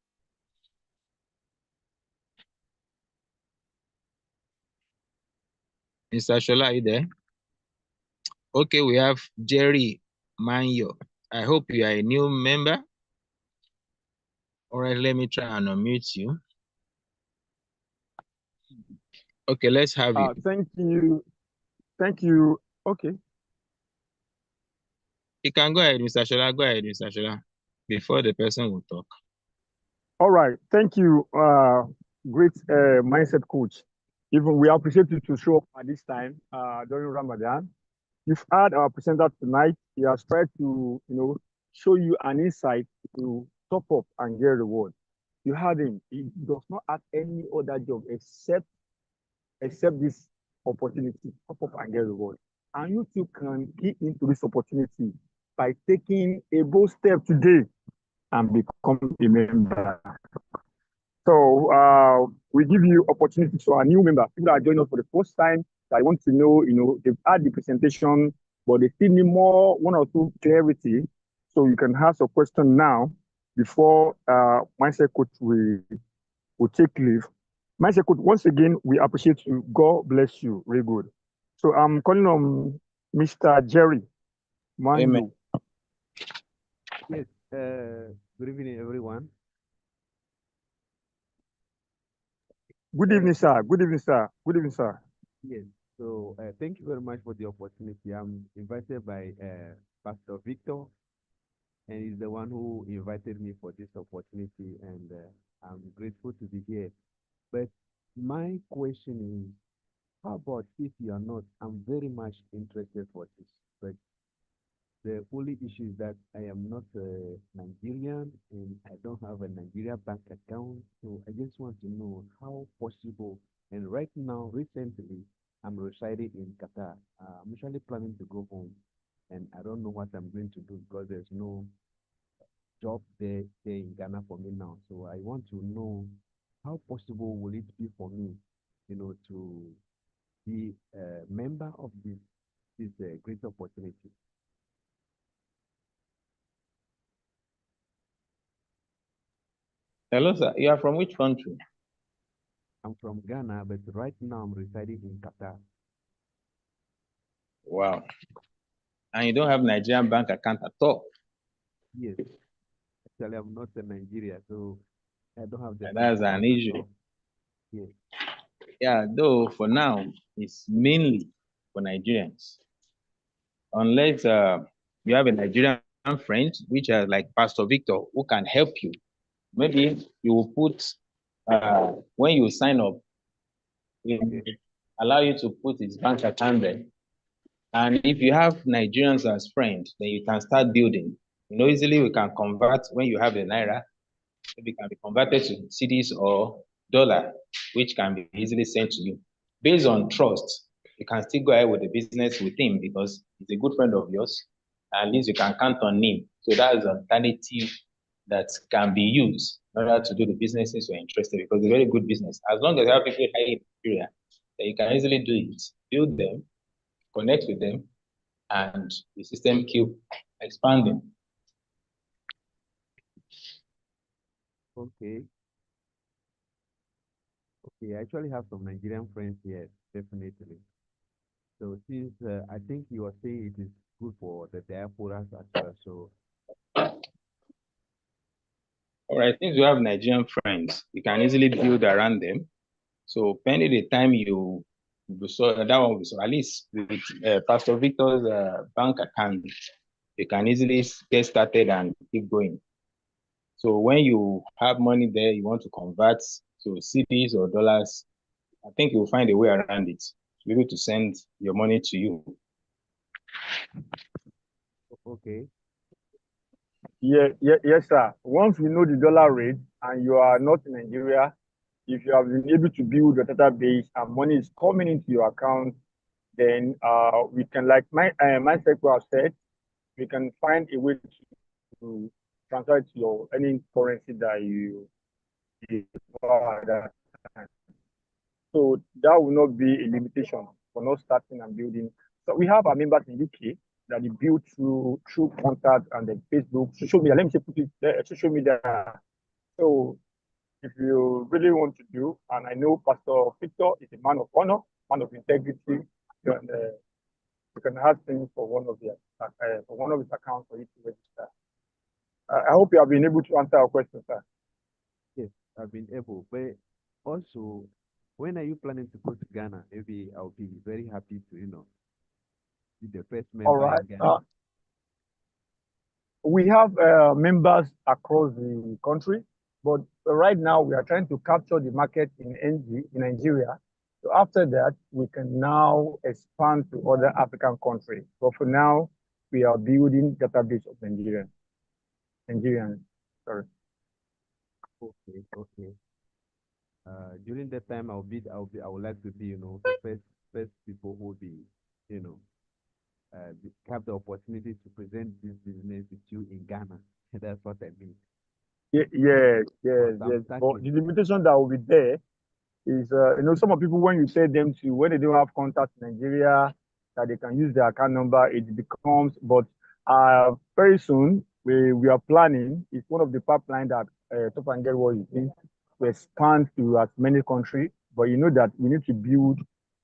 Mr. Shola, are you there? Okay, we have Jerry Manyo. I hope you are a new member. All right, let me try and unmute you. Okay, let's have you. Thank you. Thank you. Okay. You can go ahead, Mr. Shola. Go ahead, Mr. Shola, before the person will talk. All right. Thank you. Great mindset coach. Even we appreciate you to show up at this time during Ramadan. You've had our presenter tonight. He has tried to, show you an insight to top up and get reward. You had him. He does not have any other job except this opportunity, top up and get reward. And you too can key into this opportunity by taking a bold step today and become a member. So we give you opportunity to our new member, people that are joining us for the first time, that want to know, they've had the presentation, but they still need more, one or two clarity. So you can ask a question now before Mindset Coach will take leave. Mindset Coach, once again, we appreciate you. God bless you. Very good. So I'm calling on Mr. Jerry Manyo. Amen. Yes, good evening, everyone. Good evening, sir. Good evening, sir. Good evening, sir. Yes, so thank you very much for the opportunity. I'm invited by Pastor Victor, and he's the one who invited me for this opportunity, and I'm grateful to be here. But my question is, how about if you are not? I'm very much interested for this, but the only issue is that I am not a Nigerian and I don't have a Nigeria bank account. So I just want to know how possible. And right now, recently, I'm residing in Qatar. I'm actually planning to go home, and I don't know what I'm going to do because there's no job there in Ghana for me now. So I want to know how possible will it be for me, to be a member of this this great opportunity. Hello, sir. You are from which country? I'm from Ghana, but right now I'm residing in Qatar. Wow. And you don't have Nigerian bank account at all. Yes, actually I'm not in Nigeria, so I don't have the And bank that's an account at issue. all. Yes. Yeah, though for now, it's mainly for Nigerians. Unless you have a Nigerian friend, which are like Pastor Victor, who can help you. Maybe you will put, when you sign up, it will allow you to put his bank account there. And if you have Nigerians as friends, then you can start building. You know, easily we can convert when you have the Naira, it can be converted to cedis or dollar, which can be easily sent to you. Based on trust, you can still go ahead with the business with him because he's a good friend of yours. At least you can count on him. So that is an alternative that can be used in order to do the businesses you're interested in, because it's a very good business. As long as you have people high in Nigeria, then you can easily do it. Build them, connect with them, and the system keep expanding. Okay. Okay, I actually have some Nigerian friends here, definitely. So since I think you are saying it is good for the diasporas as well, so All right, since you have Nigerian friends, you can easily build around them. So pending the time you so that one will be so at least with Pastor Victor's bank account, you can easily get started and keep going. So when you have money there, you want to convert to cedis or dollars, I think you'll find a way around it to be able to send your money to you. okay. Yes, sir. Once we know the dollar rate and you are not in Nigeria, if you have been able to build your database and money is coming into your account, then we can, like my sector have said, we can find a way to transfer it to your any currency that you require at that time. So that will not be a limitation for not starting and building. So we have our members in UK that they build through contact and then Facebook, social media. Let me say put it social media. So if you really want to do, and I know Pastor Victor is a man of honor, man of integrity, and you can ask him for one of his accounts for you to register. I hope you have been able to answer our question, sir. Yes, I've been able. But also, when are you planning to go to Ghana? Maybe I'll be very happy to, be the first All member right. in Ghana. We have members across the country, but right now we are trying to capture the market in Nigeria. So after that, we can now expand to other African countries. But for now, we are building database of Nigerians. Sorry. Okay, okay. During that time, I would like to be, the first people who will be, have the opportunity to present this business with you in Ghana. That's what I mean. Yes. I'm But starting. the limitation that will be there is, some of people, when you say them to, when they don't have contact in Nigeria, that they can use their account number, it becomes, but very soon, we are planning, it's one of the pipeline that Top and Get was using to expand to as many countries, but you know that we need to build,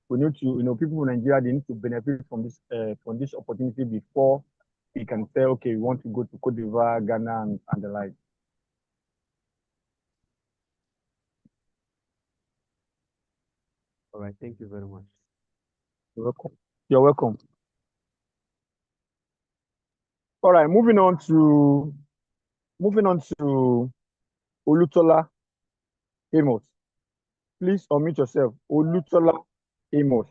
we need to, people in Nigeria, they need to benefit from this opportunity before we can say, okay, we want to go to Cote d'Ivoire, Ghana, and the like. All right. Thank you very much. You're welcome. You're welcome. All right, moving on to Olutola Amos. Please unmute yourself. Olutola Amos.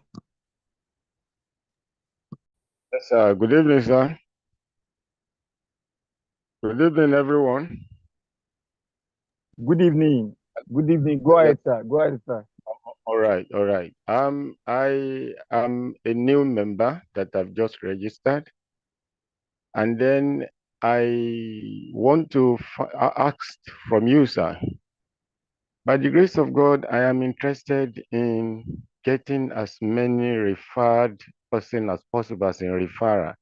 Yes, sir. Good evening, sir. Good evening, everyone. Good evening. Good evening. Go ahead, sir. Go ahead, sir. All right, all right. I am a new member that I've just registered, and then I want to ask from you, sir. By the grace of God, I am interested in getting as many referred person as possible as in referral.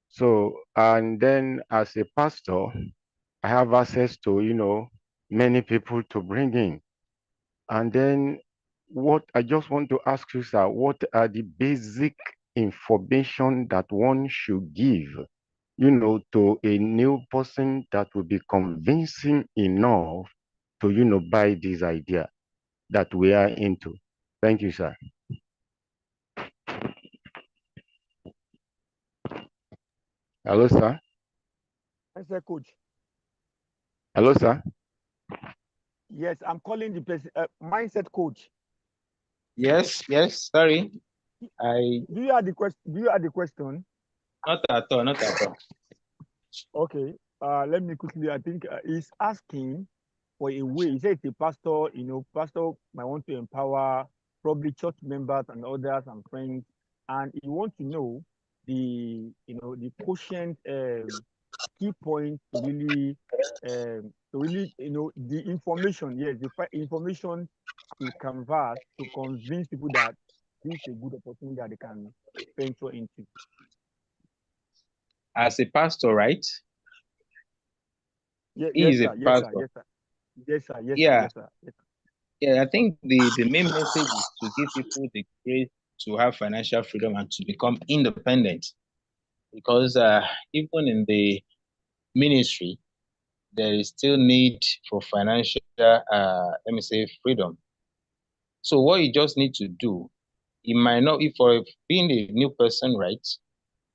So, and then as a pastor, I have access to, many people to bring in. And then what I just want to ask you, sir, what are the basic information that one should give, to a new person that will be convincing enough to, buy this idea that we are into? Thank you, sir. Hello, sir. Mindset coach. Hello, sir. Yes, I'm calling the person mindset coach. Yes, sorry. Do you have the question? Do you have the question? Not at all, not at all. Okay. Let me quickly. I think he's asking for a way. He said it's a pastor. Pastor might want to empower probably church members and others and friends, and he wants to know the quotient key points to really the information. Yes, the information to converse to convince people that this is a good opportunity that they can venture into. As a pastor, right? Yes, He is a sir. Yes, sir. pastor. Yes, sir. Yes, sir. Yes, sir. Yeah, Yes, sir. Yes, sir. yeah. I think the main message is to give people the grace to have financial freedom and to become independent. Because even in the ministry, there is still need for financial, let me say, freedom. So what you just need to do, you might not, if for being a new person, right,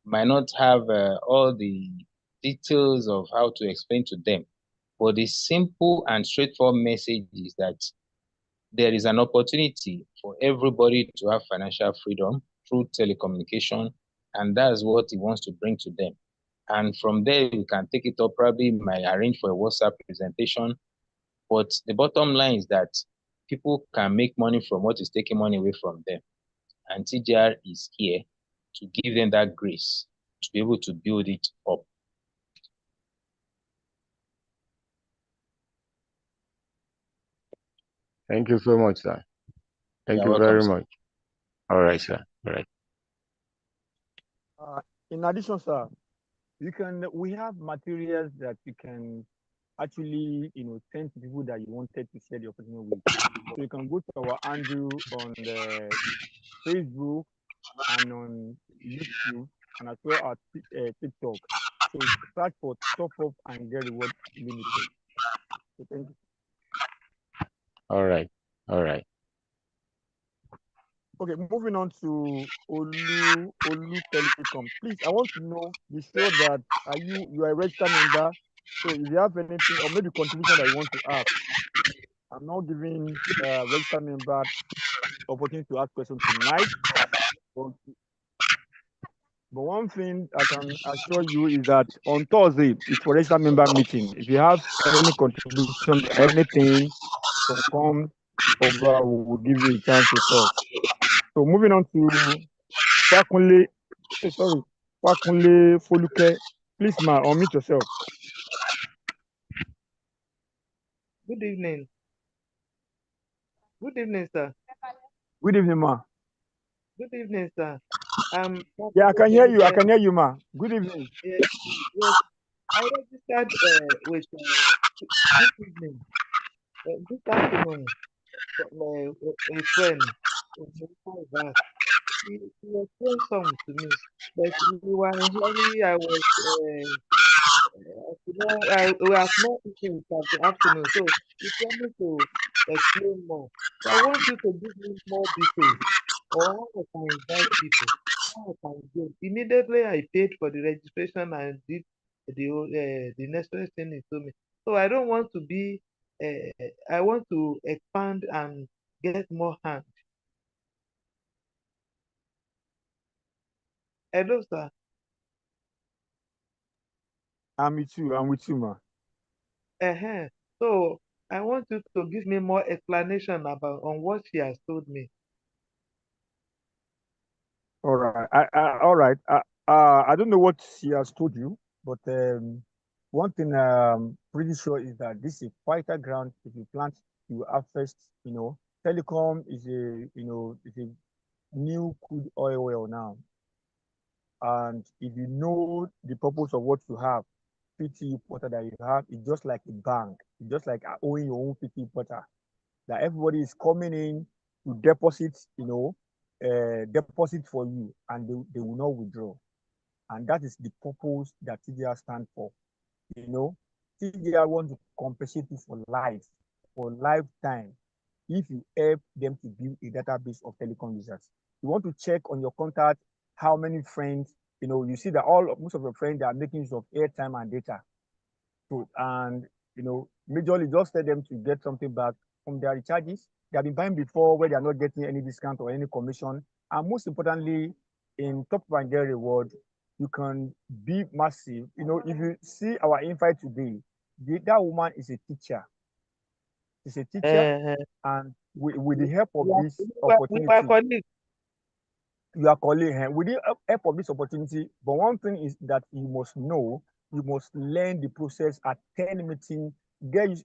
might not have all the details of how to explain to them. But the simple and straightforward message is that there is an opportunity for everybody to have financial freedom through telecommunication, and that's what he wants to bring to them. And from there, we can take it up. Probably might arrange for a WhatsApp presentation. But the bottom line is that people can make money from what is taking money away from them. And TGR is here to give them that grace to be able to build it up. Thank you so much, sir. Thank You're you welcome, very sir. much. All right, sir. All right. In addition, sir, we have materials that you can actually, send to people that you wanted to share the opportunity with. So you can go to our handle on the Facebook and on YouTube and as well as TikTok. So search for Top Up and Get Reward Limited. So thank you. All right. All right. Okay, moving on to Olu Telecom. Please, I want to know, be sure that you are a registered member. So if you have anything or maybe contribution that you want to ask, I'm not giving registered member opportunity to ask questions tonight. But one thing I can assure you is that on Thursday, it's for registered member meeting. If you have any contribution, anything, you can come over, we will give you a chance to talk. So moving on to Fakunle, Fakunle Foluke. Please, ma, unmute yourself. Good evening. Good evening, sir. Good evening, ma. Good evening, sir. Yeah, I can hear you. I can hear you, ma. Good evening. Yes, yes. I registered with this evening, this afternoon, a friend. He explained some to me, but we were in hurry. We have not eaten at the afternoon, so he promised to explain more. So I want you to give me more details or how I can invite people, how I can go. Immediately I paid for the registration and did the necessary thing he told me. So I don't want to be, I want to expand and get more hands. Hello, sir. I'm with you, ma. Uh-huh. So I want you to give me more explanation about on what she has told me. All right. All right. I don't know what she has told you, but one thing I'm pretty sure is that this is a quieter ground. If you plant, you harvest. Telecom is a new crude oil well now. And if you know the purpose of what you have, PT portal that you have, it's just like a bank. It's just like owning your own PT portal. That everybody is coming in to deposit, deposit for you, and they will not withdraw. And that is the purpose that TDR stands for. You know, TDR wants to compensate you for lifetime, if you help them to build a database of telecom users. You want to check on your contact how many friends, you see that most of your friends, they are making use of airtime and data. So, and majorly just tell them to get something back from their recharges. They have been buying before where they are not getting any discount or any commission. And most importantly, in Top and Get Reward, you can be massive. If you see our invite today, that woman is a teacher. She's a teacher, Uh, and with the help of we this we were opportunity, colleagues. you are calling her with the help of this opportunity. But one thing is that you must know, you must learn the process, attend meeting,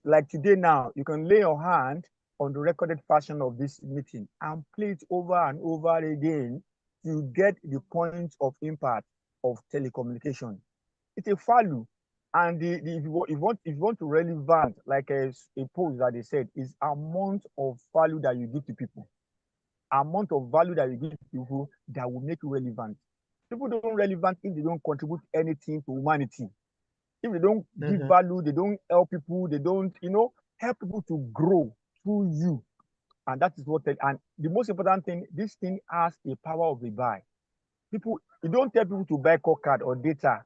like today now, you can lay your hand on the recorded version of this meeting and play it over and over again to get the point of impact of telecommunication. It's a value. And if you want to relevant, like a post that they said, is amount of value that you give to people, amount of value that you give to people that will make you relevant. People don't relevant if they don't contribute anything to humanity. If they don't give value, they don't help people, they don't, help people to grow through you. And that is and the most important thing, this thing has a power of a buy. You don't tell people to buy call card or data,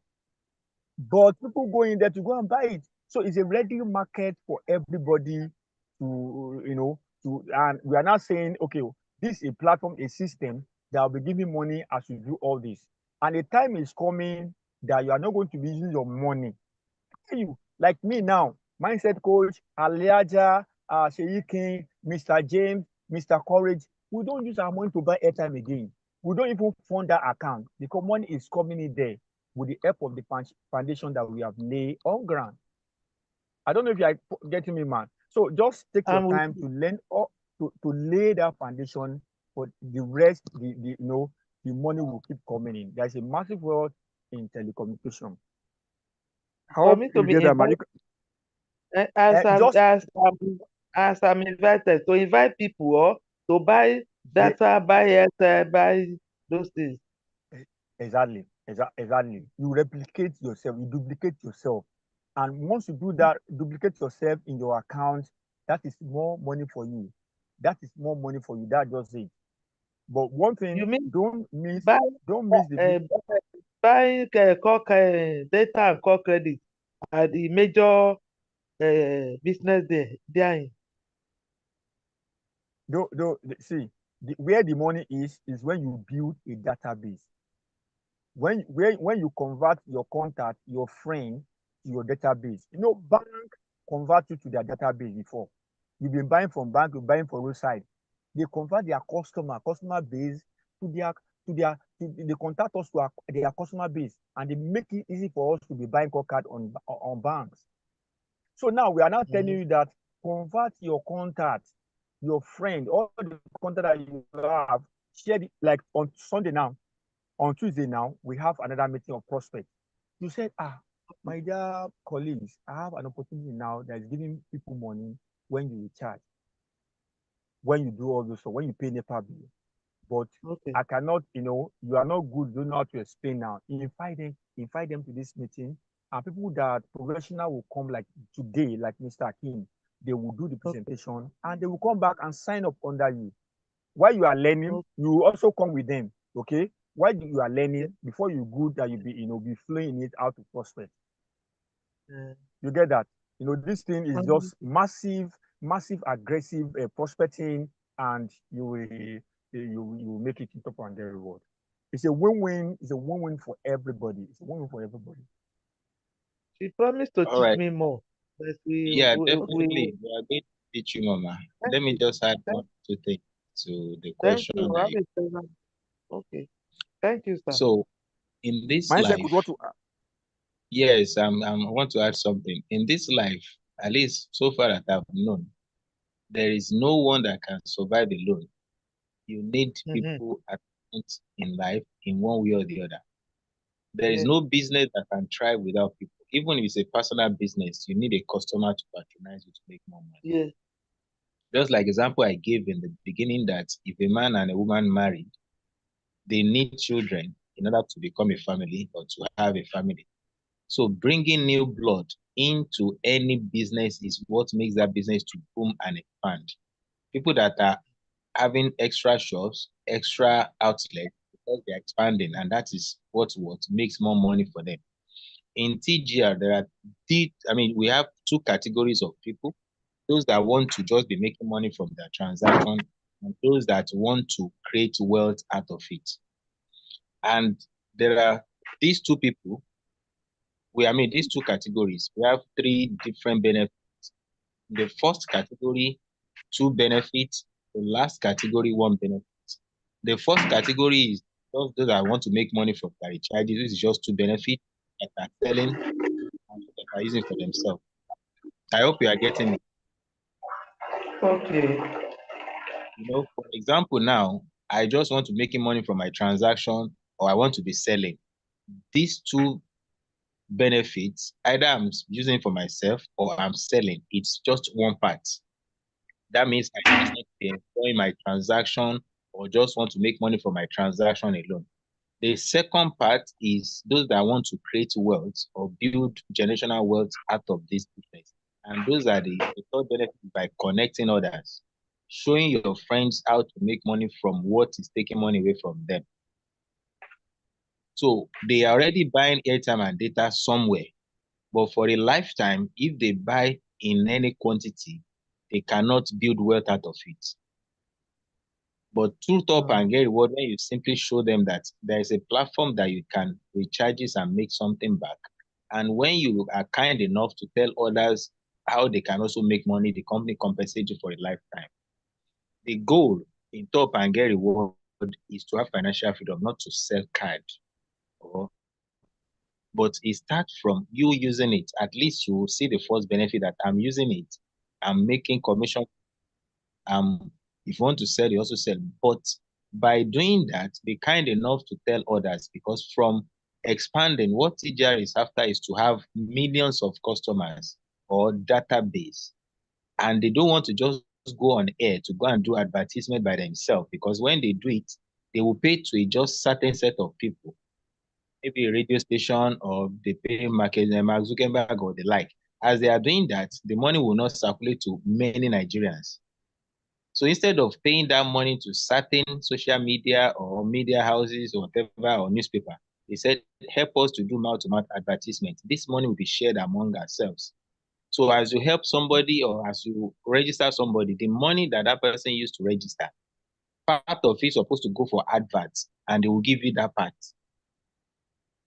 but people go in there to go and buy it. So it's a ready market for everybody and we are now saying, okay, this is a platform, a system that will be giving money as you do all this. And the time is coming that you are not going to be using your money. You, like me now, mindset coach, Aliaja, Sheyi King, Mr. James, Mr. Courage, we don't use our money to buy airtime again. We don't even fund that account because money is coming in there with the help of the foundation that we have laid on ground. I don't know if you are getting me, man. So just take your time to learn or to lay that foundation for the rest, the money will keep coming in. There's a massive world in telecommunication. For me to be invited, as I'm invited to invite people or to buy data, buy airtime, buy those things. Exactly. You replicate yourself, you duplicate yourself. And once you do that, duplicate yourself in your account, that is more money for you. That is more money for you. That's just it. But one thing, You mean don't miss buy the buying data and call credit are the major business there. see where the money is when you build a database. When you convert your contact, your friend, to your database. Bank convert you to their database before. You've been buying from bank, you're buying for roadside. They convert their customer base to they contact us to their customer base, and they make it easy for us to be buying call card on banks. So now we are now telling you that convert your contact, your friend, all the contact that you have, share it. Like on Sunday now, on Tuesday now, we have another meeting of prospects. You said, my dear colleagues, I have an opportunity now that is giving people money when you recharge, when you do all this, when you pay NEPA bill. But I cannot, you are not good, you don't know how to explain now. Invite them to this meeting, and people that professional will come like today, like Mr. Akin, they will do the presentation and they will come back and sign up under you. While you are learning, you also come with them, okay? While you are learning, before you go that you be flowing it out to prospect. You get that? This thing is just massive, aggressive prospecting, and you will make it to Top and Get Reward. It's a win-win. It's a win-win for everybody. It's a win-win for everybody. She promised to teach me more. But definitely. We are going to teach you, Mama. Let me just add one to the question. Thank you. Okay. Thank you, sir. So, in this life, yes, I want to add something. In this life, at least so far that I've known, there is no one that can survive alone. You need people in life in one way or the other. There is Yeah. no business that can thrive without people. Even if it's a personal business, you need a customer to patronize you to make more money. Yeah. Just like example I gave in the beginning that if a man and a woman married, they need children in order to become a family or to have a family. So bringing new blood into any business is what makes that business to boom and expand. People that are having extra shops, extra outlets, because they're expanding, and that is what makes more money for them. In TGR, we have two categories of people: those that want to just be making money from their transaction, and those that want to create wealth out of it. And there are these two people. These two categories. We have three different benefits. The first category, two benefits. The last category, one benefit. The first category is those that want to make money from their recharges. This is just two benefits that are selling and that are using for themselves. I hope you are getting it. Okay. For example, now I just want to make money from my transaction, or I want to be selling. These two benefits, either I'm using for myself or I'm selling. It's just one part. That means I just need to be enjoying my transaction or just want to make money from my transaction alone. The second part is those that want to create wealth or build generational wealth out of this business. And those are the third benefit by connecting others, showing your friends how to make money from what is taking money away from them. So they are already buying airtime and data somewhere, but for a lifetime, if they buy in any quantity, they cannot build wealth out of it. But through Top and Get Reward, when you simply show them that there is a platform that you can recharge and make something back, and when you are kind enough to tell others how they can also make money, the company compensates you for a lifetime. The goal in Top and Get Reward is to have financial freedom, not to sell card. But it starts from you using it. At least you will see the first benefit that I'm using it. I'm making commission. If you want to sell, you also sell. But by doing that, be kind enough to tell others, because from expanding, what TGR is after is to have millions of customers or database. And they don't want to just go on air to go and do advertisement by themselves, because when they do it, they will pay to a just certain set of people, maybe a radio station, or they pay Mark Zuckerberg or the like. As they are doing that, the money will not circulate to many Nigerians. So instead of paying that money to certain social media or media houses or whatever, or newspaper, they said, help us to do mouth-to-mouth advertisement. This money will be shared among ourselves. So as you help somebody or as you register somebody, the money that that person used to register, part of it is supposed to go for adverts, and they will give you that part.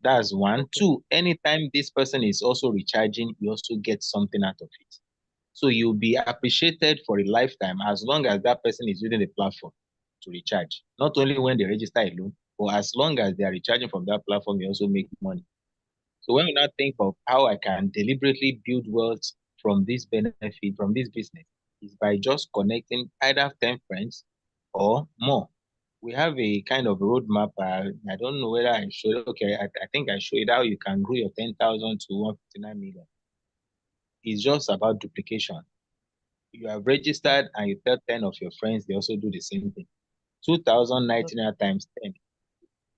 That's one. Okay. Two, anytime this person is also recharging, you also get something out of it. So you'll be appreciated for a lifetime as long as that person is using the platform to recharge. Not only when they register alone, but as long as they are recharging from that platform, you also make money. So when we now think of how I can deliberately build wealth from this benefit, from this business, is by just connecting either 10 friends or more. We have a kind of roadmap. I don't know whether I showed it. Okay, I think I showed how you can grow your 10,000 to 159 million. It's just about duplication. You have registered and you tell 10 of your friends, they also do the same thing. 2,099 times 10,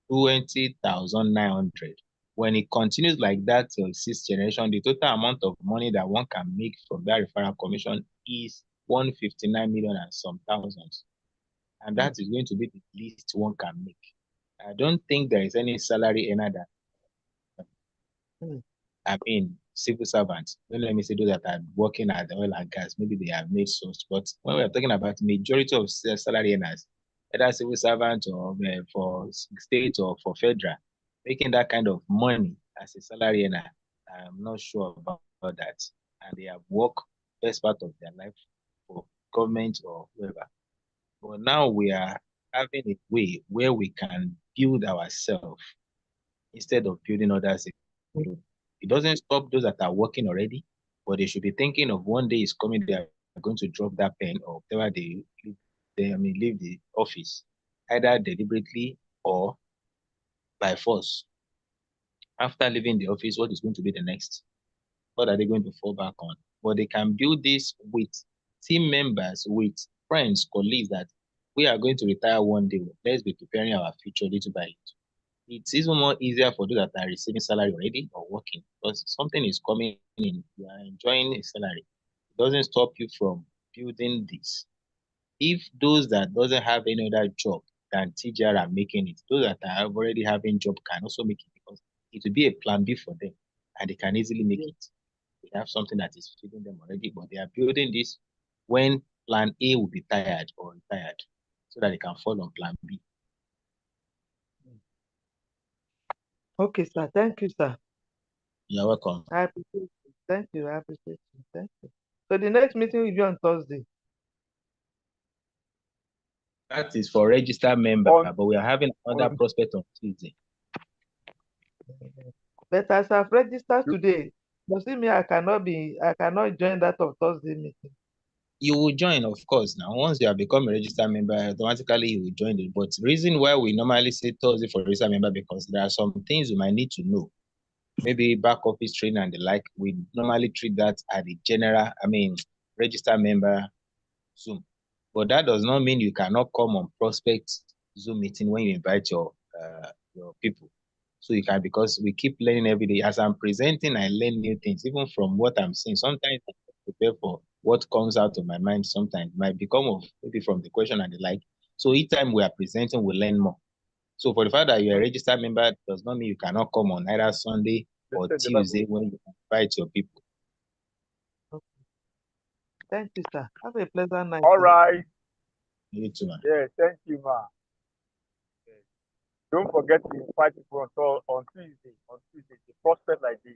20,900. When it continues like that till sixth generation, the total amount of money that one can make from that referral commission is 159 million and some thousands. And that is going to be the least one can make. I don't think there is any salary earner that, civil servants. Don't let me say those that are working at the oil and gas, maybe they have made so. But when we're talking about majority of salary earners, either civil servants or for state or for federal, making that kind of money as a salary earner, I'm not sure about that. And they have worked best part of their life for government or whoever. But now we are having a way where we can build ourselves instead of building others. It doesn't stop those that are working already, but they should be thinking of one day is coming, they are going to drop that pen or whatever leave the office, either deliberately or by force. After leaving the office, what is going to be the next? What are they going to fall back on? But they can build this with team members, with friends, colleagues that we are going to retire one day. Let's be preparing our future little by little. It's even more easier for those that are receiving salary already or working because something is coming in. You are enjoying a salary. It doesn't stop you from building this. If those that doesn't have any other job than TGR are making it, those that are already having job can also make it because it will be a plan B for them and they can easily make Yes. it. They have something that is feeding them already, but they are building this when plan A will be tired or retired so that they can fall on plan B. Okay, sir. Thank you, sir. You're welcome. I appreciate you. Thank you. I appreciate you. Thank you. So the next meeting will be on Thursday. That is for registered member, On, but we are having another on prospect on Tuesday. But as I've registered you- today, you see me, I cannot join that of Thursday meeting. You will join, of course. Now, once you have become a registered member, automatically you will join it. But the reason why we normally say Thursday for registered member because there are some things you might need to know. Maybe back office training and the like. We normally treat that at the registered member Zoom. But that does not mean you cannot come on prospect Zoom meeting when you invite your people. So you can, because we keep learning every day. As I'm presenting, I learn new things, even from what I'm seeing. Sometimes I prepare for what comes out of my mind. Sometimes it might become of maybe from the question and the like. So each time we are presenting, we learn more. So for the fact that you're a registered member does not mean you cannot come on either Sunday or Listen, the Tuesday level. when you invite your people. Thank you, sir. Have a pleasant night, All sir. right. You too, man. Yeah, thank you, ma. Yeah. Don't forget to invite people on Tuesday. On Tuesday, the prospect like this.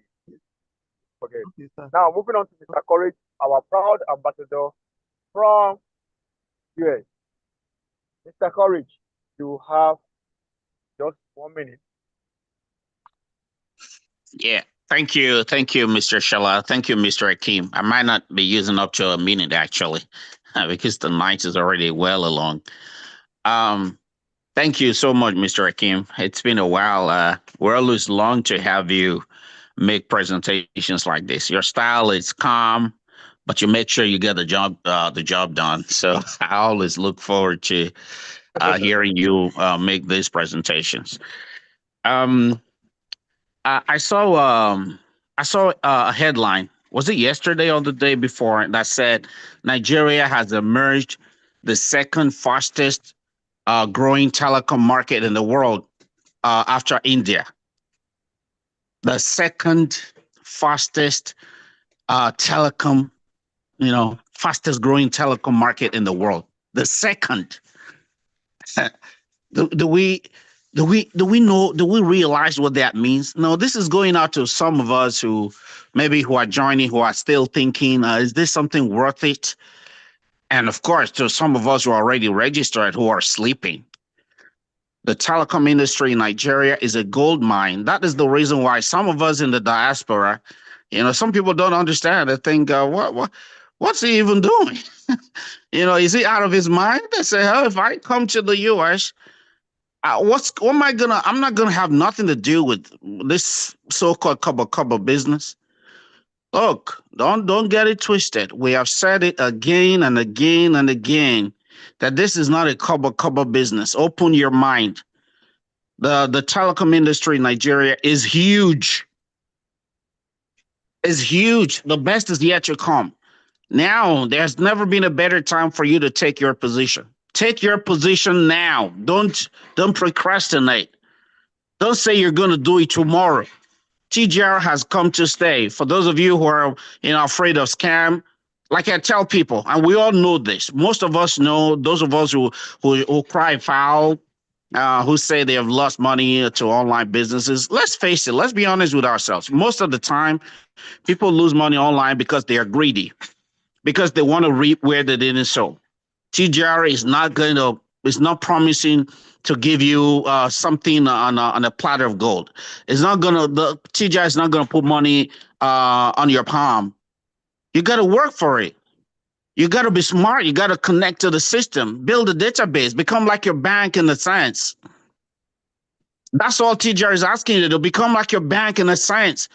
Forget. Okay, sir. Now, moving on to Mr. Courage, our proud ambassador from US. Mr. Courage, you have just 1 minute. Yeah. Thank you. Thank you, Mr. Shala. Thank you, Mr. Akim. I might not be using up to a minute actually, because the night is already well along. Um, Thank you so much, Mr. Akim. It's been a while. We're always long to have you make presentations like this. Your style is calm, but you make sure you get the job done. So I always look forward to hearing you make these presentations. Um, I saw a headline. Was it yesterday or the day before that said Nigeria has emerged the second fastest growing telecom market in the world after India. The second fastest telecom, fastest growing telecom market in the world. The second. do we realize what that means? No, this is going out to some of us who are joining, who are still thinking, is this something worth it? And of course, to some of us who are already registered who are sleeping. The telecom industry in Nigeria is a gold mine. That is the reason why some of us in the diaspora, some people don't understand. They think, what's he even doing? Is he out of his mind? They say, oh, if I come to the US, I'm not gonna have nothing to do with this so-called cover business. Look, don't get it twisted. We have said it again and again and again that this is not a cover business. Open your mind. The telecom industry in Nigeria is huge. Is huge. The best is yet to come. Now, there's never been a better time for you to take your position. Take your position now. Don't procrastinate. Don't say you're going to do it tomorrow. TGR has come to stay. For those of you who are afraid of scam, like I tell people, and we all know this. Most of us know. Those of us who cry foul, who say they have lost money to online businesses. Let's face it. Let's be honest with ourselves. Most of the time, people lose money online because they are greedy, because they want to reap where they didn't sow. TGR is not promising to give you something on a platter of gold. The TGR is not gonna put money on your palm. You got to work for it. You got to be smart. You got to connect to the system, build a database, become like your bank in a sense. That's all TGR is asking you to do. Become like your bank in a science.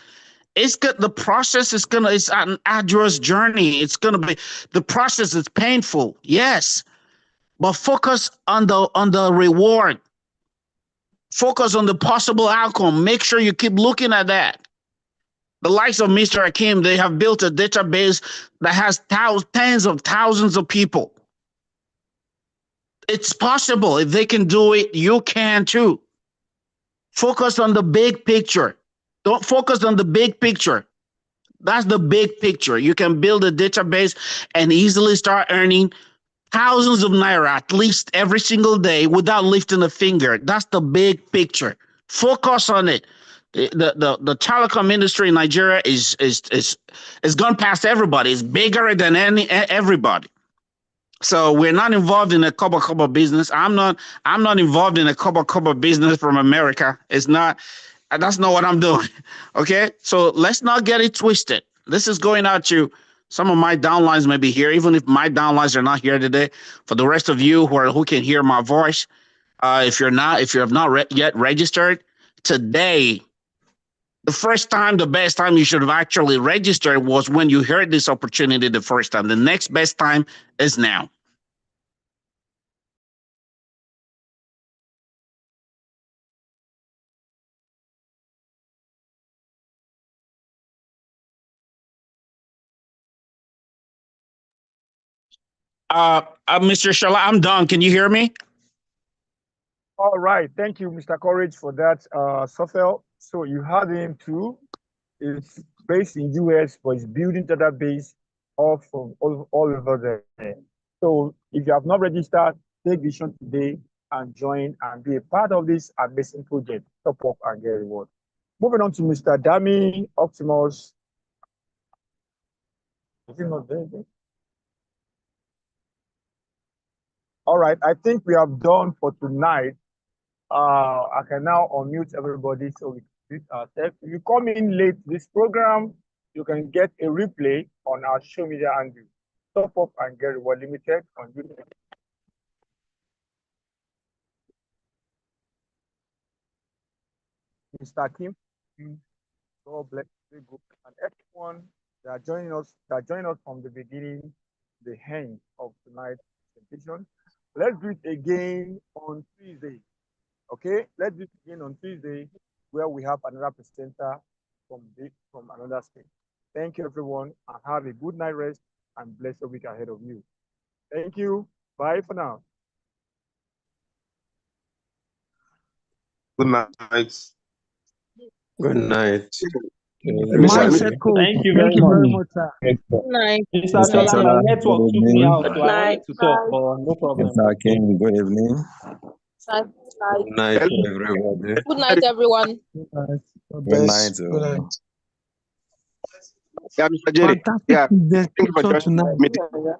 It's good. The process is it's an arduous journey. It's gonna be, the process is painful, yes, but focus on the reward. Focus on the possible outcome. Make sure you keep looking at that. The likes of Mr. Hakim, they have built a database that has tens of thousands of people. It's possible. If they can do it, you can too. Focus on the big picture. Don't focus on the big picture. That's the big picture. You can build a database and easily start earning thousands of naira at least every single day without lifting a finger. That's the big picture. Focus on it. The telecom industry in Nigeria is gone past everybody. It's bigger than everybody. So we're not involved in a cover business. I'm not involved in a cover business from America. It's not. That's not what I'm doing. Okay, so let's not get it twisted. This is going out to some of my downlines may be here, even if my downlines are not here today. For the rest of you who can hear my voice, if you have not yet registered today, the best time you should have actually registered was when you heard this opportunity the first time. The next best time is now. Mr. Shala, I'm done. Can you hear me? All right. Thank you, Mr. Courage, for that, Sofel. So you have him too. It's based in US, but it's building database all over there. So if you have not registered, take decision today and join and be a part of this amazing project. Top up and get reward. Moving on to Mr. Dami Optimus. Is he not there? All right. I think we have done for tonight. I can now unmute everybody so we can mute ourselves. If you come in late this program, you can get a replay on our social media handle. Top up and get reward limited on YouTube. Mr. Kim, God bless you, and everyone that joining us from the beginning, the end of tonight's presentation. Let's do it again on Tuesday. Okay, let's do it again on Tuesday, where we have another presenter from another state. Thank you, everyone, and have a good night rest and blessed week ahead of you. Thank you. Bye for now. Good night. Good night. Mindset coach. Thank you very much, sir. Good night. Mr. Shola, my network took me out, so I wanted to talk, Night. but no problem. Mr. King, good evening. Good Good night, everybody. Good night, everyone. Good night. Good night. Yeah, Mr. Jerry. Fantastic Yeah. Thank you for presentation joining the meeting.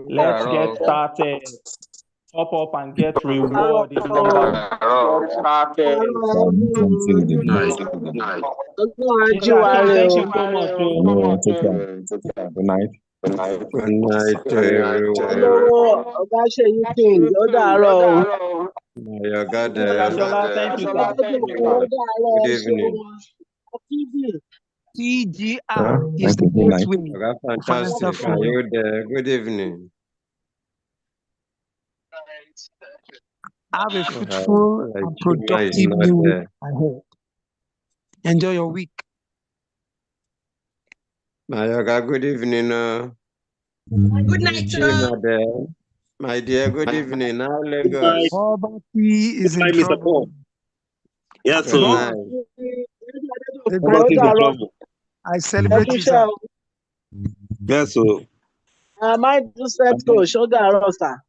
Let's get started. Top up and get reward in numbers. Mr. Akim, thank you so much. Good night. Good night. Good night, everyone. Your God, Mr. Shola, thank you, sir. good evening. TGR is Thank you. Good night. gateway. Fantastic. Are you there? Good evening. Have a fruitful and productive not new week there. ahead. Enjoy your week. Mayoga, good evening. Good night, sir. My dear, good evening. Now, Lagos. Poverty is in trouble. Yes, Good sir. night. Poverty is in trouble. I celebrate you, sir. Yes, sir. Am I to set to Sugar Rosa?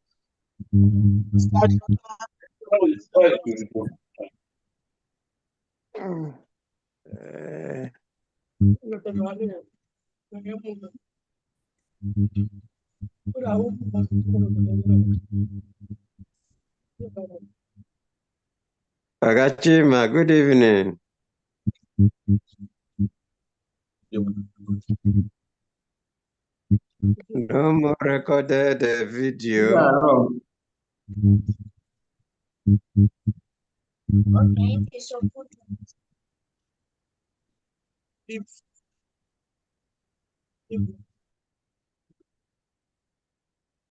Agachima, good evening. No more recorded video. If